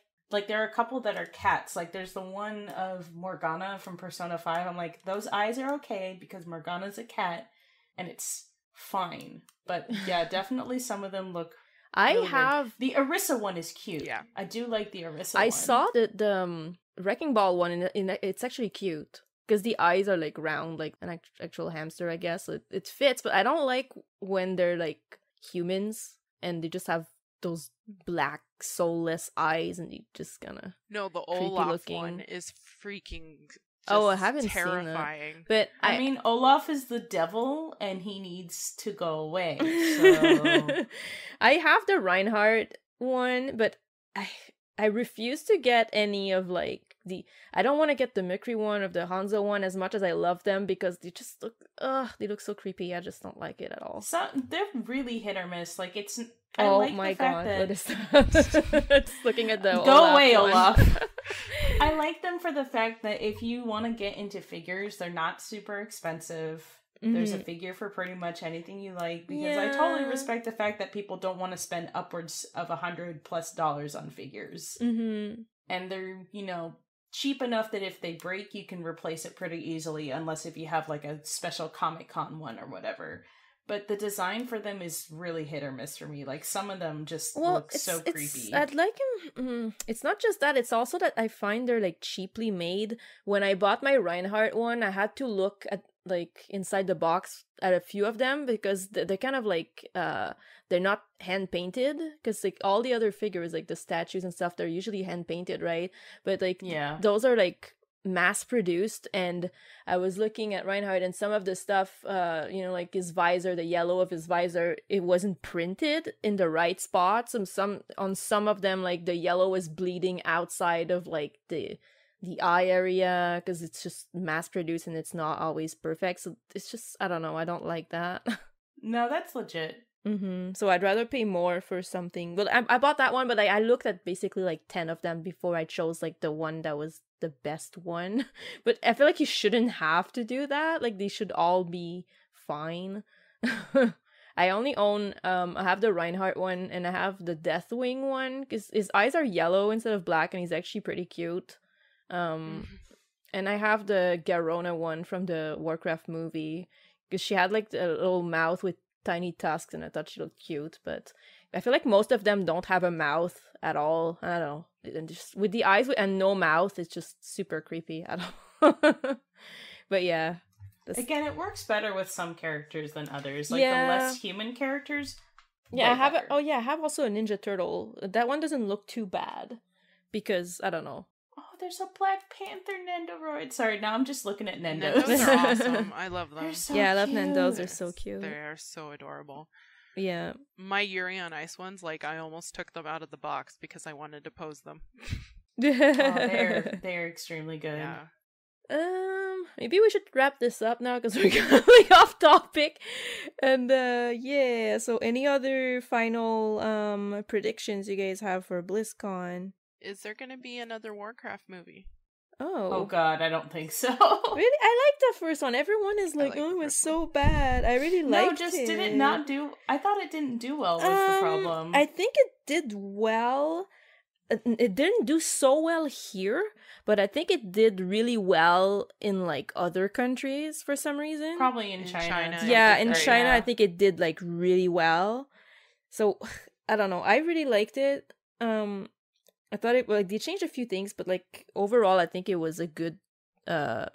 there are a couple that are cats. Like there's the one of Morgana from Persona 5. I'm like, those eyes are okay because Morgana's a cat and it's fine. But yeah, definitely some of them look I really weird. have. The Orisa one is cute. Yeah. I do like the Orisa I one. saw the Wrecking Ball one, and it's actually cute because the eyes are like round, like an actual hamster, I guess. It fits, but I don't like when they're like humans and they just have those black soulless eyes, and you just gonna. No, the Creepy Olaf looking. one is freaking. Oh, I just haven't seen that. terrifying. But I mean, Olaf is the devil and he needs to go away. So I have the Reinhardt one, but I refuse to get any of like I don't want to get the McCree one or the Hanzo one as much as I love them because they just look they look so creepy. I just don't like it at all. they're really hit or miss. Like it's Oh like my the fact god, that what is that? Just looking at the Go Olaf away, one. Olaf. I like them for the fact that if you want to get into figures, they're not super expensive. There's a figure for pretty much anything you like because I totally Yeah. respect the fact that people don't want to spend upwards of $100+ on figures. Mm-hmm. And they're, cheap enough that if they break, you can replace it pretty easily, unless if you have like a special Comic-Con one or whatever. But the design for them is really hit or miss for me. Like some of them just look so creepy. I'd like him. It's not just that; it's also that I find they're like cheaply made. When I bought my Reinhardt one, I had to look at like inside the box at a few of them because they're kind of like they're not hand painted because like all the other figures, like the statues and stuff, they're usually hand painted, right? But like those are like mass produced, and I was looking at Reinhardt and some of the stuff like his visor, the yellow of his visor, it wasn't printed in the right spots, and some of them like the yellow is bleeding outside of like the eye area because it's just mass produced and it's not always perfect. So it's just, I don't know, I don't like that. No, that's legit. So I'd rather pay more for something. Well, I bought that one, but I looked at basically like 10 of them before I chose like the one that was the best one. But I feel like you shouldn't have to do that. Like they should all be fine. I only own I have the Reinhardt one and I have the Deathwing one because his eyes are yellow instead of black and he's actually pretty cute. And I have the Garona one from the Warcraft movie because she had like a little mouth with tiny tusks and I thought she looked cute, but I feel like most of them don't have a mouth at all. I don't know. And just with the eyes and no mouth, it's just super creepy. I don't But yeah. Again, it works better with some characters than others. Like Yeah. the less human characters. Yeah, I way have better. I have also a Ninja Turtle. That one doesn't look too bad because I don't know. Oh, there's a Black Panther Nendoroid. Sorry, now I'm just looking at Nendos. Nendos are awesome. I love them. They're so Yeah, I love cute. Nandos. They're so cute. They are so adorable. Yeah. My Yuri on Ice ones, like I almost took them out of the box because I wanted to pose them. Oh, they're extremely good. Yeah. Maybe we should wrap this up now because we're going off topic. And yeah, so any other final predictions you guys have for BlizzCon? Is there going to be another Warcraft movie? Oh god, I don't think so. Really? I liked the first one. Everyone is like, like the oh, it was first so bad. I really liked No, just it. did it not do. I thought it didn't do well. Was the problem? I think it did well. It didn't do so well here, but I think it did really well in like other countries for some reason. Probably in In China. China. Yeah, in Or- China, yeah. I think it did like really well. So I don't know. I really liked it. I thought it like they changed a few things, but like overall, I think it was a good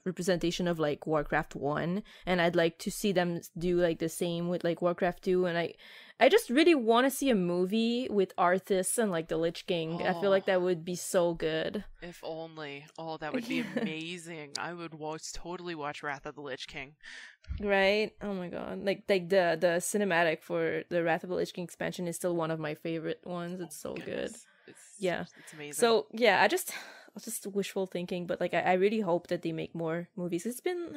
representation of like Warcraft 1, and I'd like to see them do like the same with like Warcraft 2, and I just really want to see a movie with Arthas and like the Lich King. I feel like that would be so good. If only. Oh, that would be amazing. I would totally watch Wrath of the Lich King. Right? Oh my god. Like the cinematic for the Wrath of the Lich King expansion is still one of my favorite ones. It's so good. Goodness. Yeah. It's amazing. So yeah, I just wishful thinking, but like I really hope that they make more movies. It's been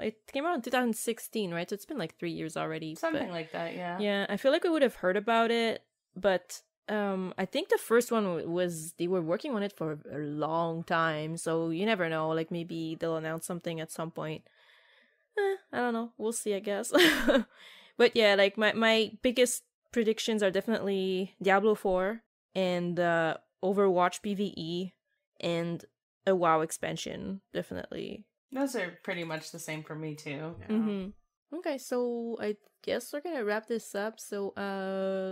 it came out in 2016, right? So it's been like 3 years already. Something but, like that, yeah. yeah, I feel like we would have heard about it, but I think the first one was they were working on it for a long time, so you never know. Like maybe they'll announce something at some point. I don't know. We'll see, I guess. But yeah, like my biggest predictions are definitely Diablo 4 and Overwatch PvE and a WoW expansion, definitely. Those are pretty much the same for me too. Yeah. Okay, so I guess we're gonna wrap this up. So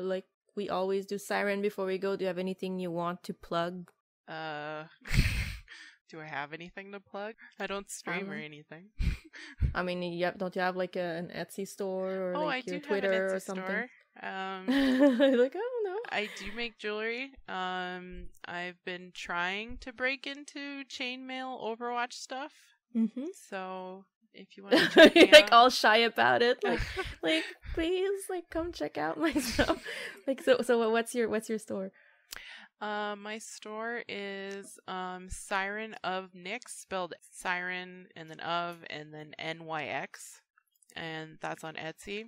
like we always do, Siren, before we go, do you have anything you want to plug? Do I have anything to plug? I don't stream or anything. I mean, don't you have like an Etsy store or I like your do Twitter have an Etsy or something? store. Like, I don't know. I do make jewelry. I've been trying to break into chainmail Overwatch stuff. Mm-hmm. So if you want to check me You're like out, all shy about it, like please, like come check out my stuff. Like so what's your store? my store is Siren of Nyx, spelled Siren and then NYX, and that's on Etsy.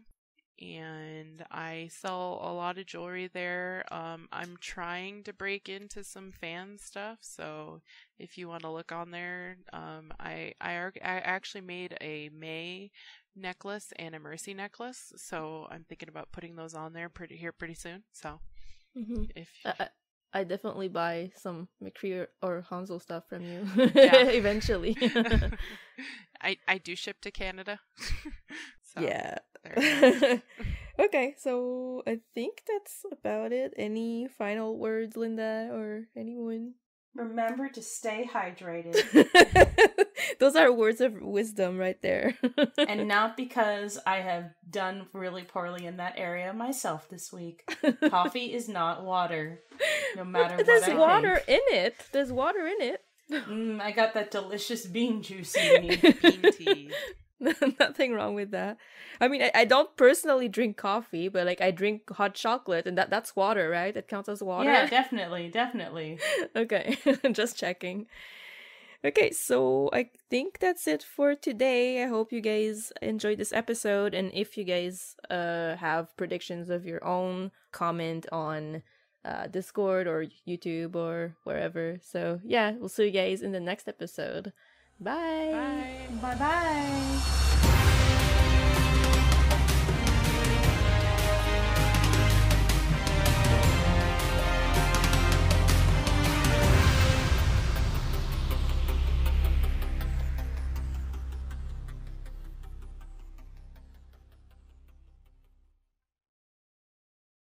And I sell a lot of jewelry there. I'm trying to break into some fan stuff, so if you want to look on there, I actually made a May necklace and a Mercy necklace, so I'm thinking about putting those on there pretty soon. So if I definitely buy some McCree or Hansel stuff from you Yeah. eventually. I do ship to Canada. So, yeah. there Okay, so I think that's about it. Any final words, Linda, or anyone? Remember to stay hydrated. Those are words of wisdom right there. And not because I have done really poorly in that area myself this week. Coffee is not water, no matter There's what I water think. in it. There's water in it. I got that delicious bean juice in me. Bean tea. Nothing wrong with that. I mean, I don't personally drink coffee, but like I drink hot chocolate, and that's water, right? That counts as water. Yeah, definitely. Okay, just checking. Okay, so I think that's it for today. I hope you guys enjoyed this episode, and if you guys have predictions of your own, comment on Discord or YouTube or wherever. So yeah, we'll see you guys in the next episode. Bye. Bye. Bye bye.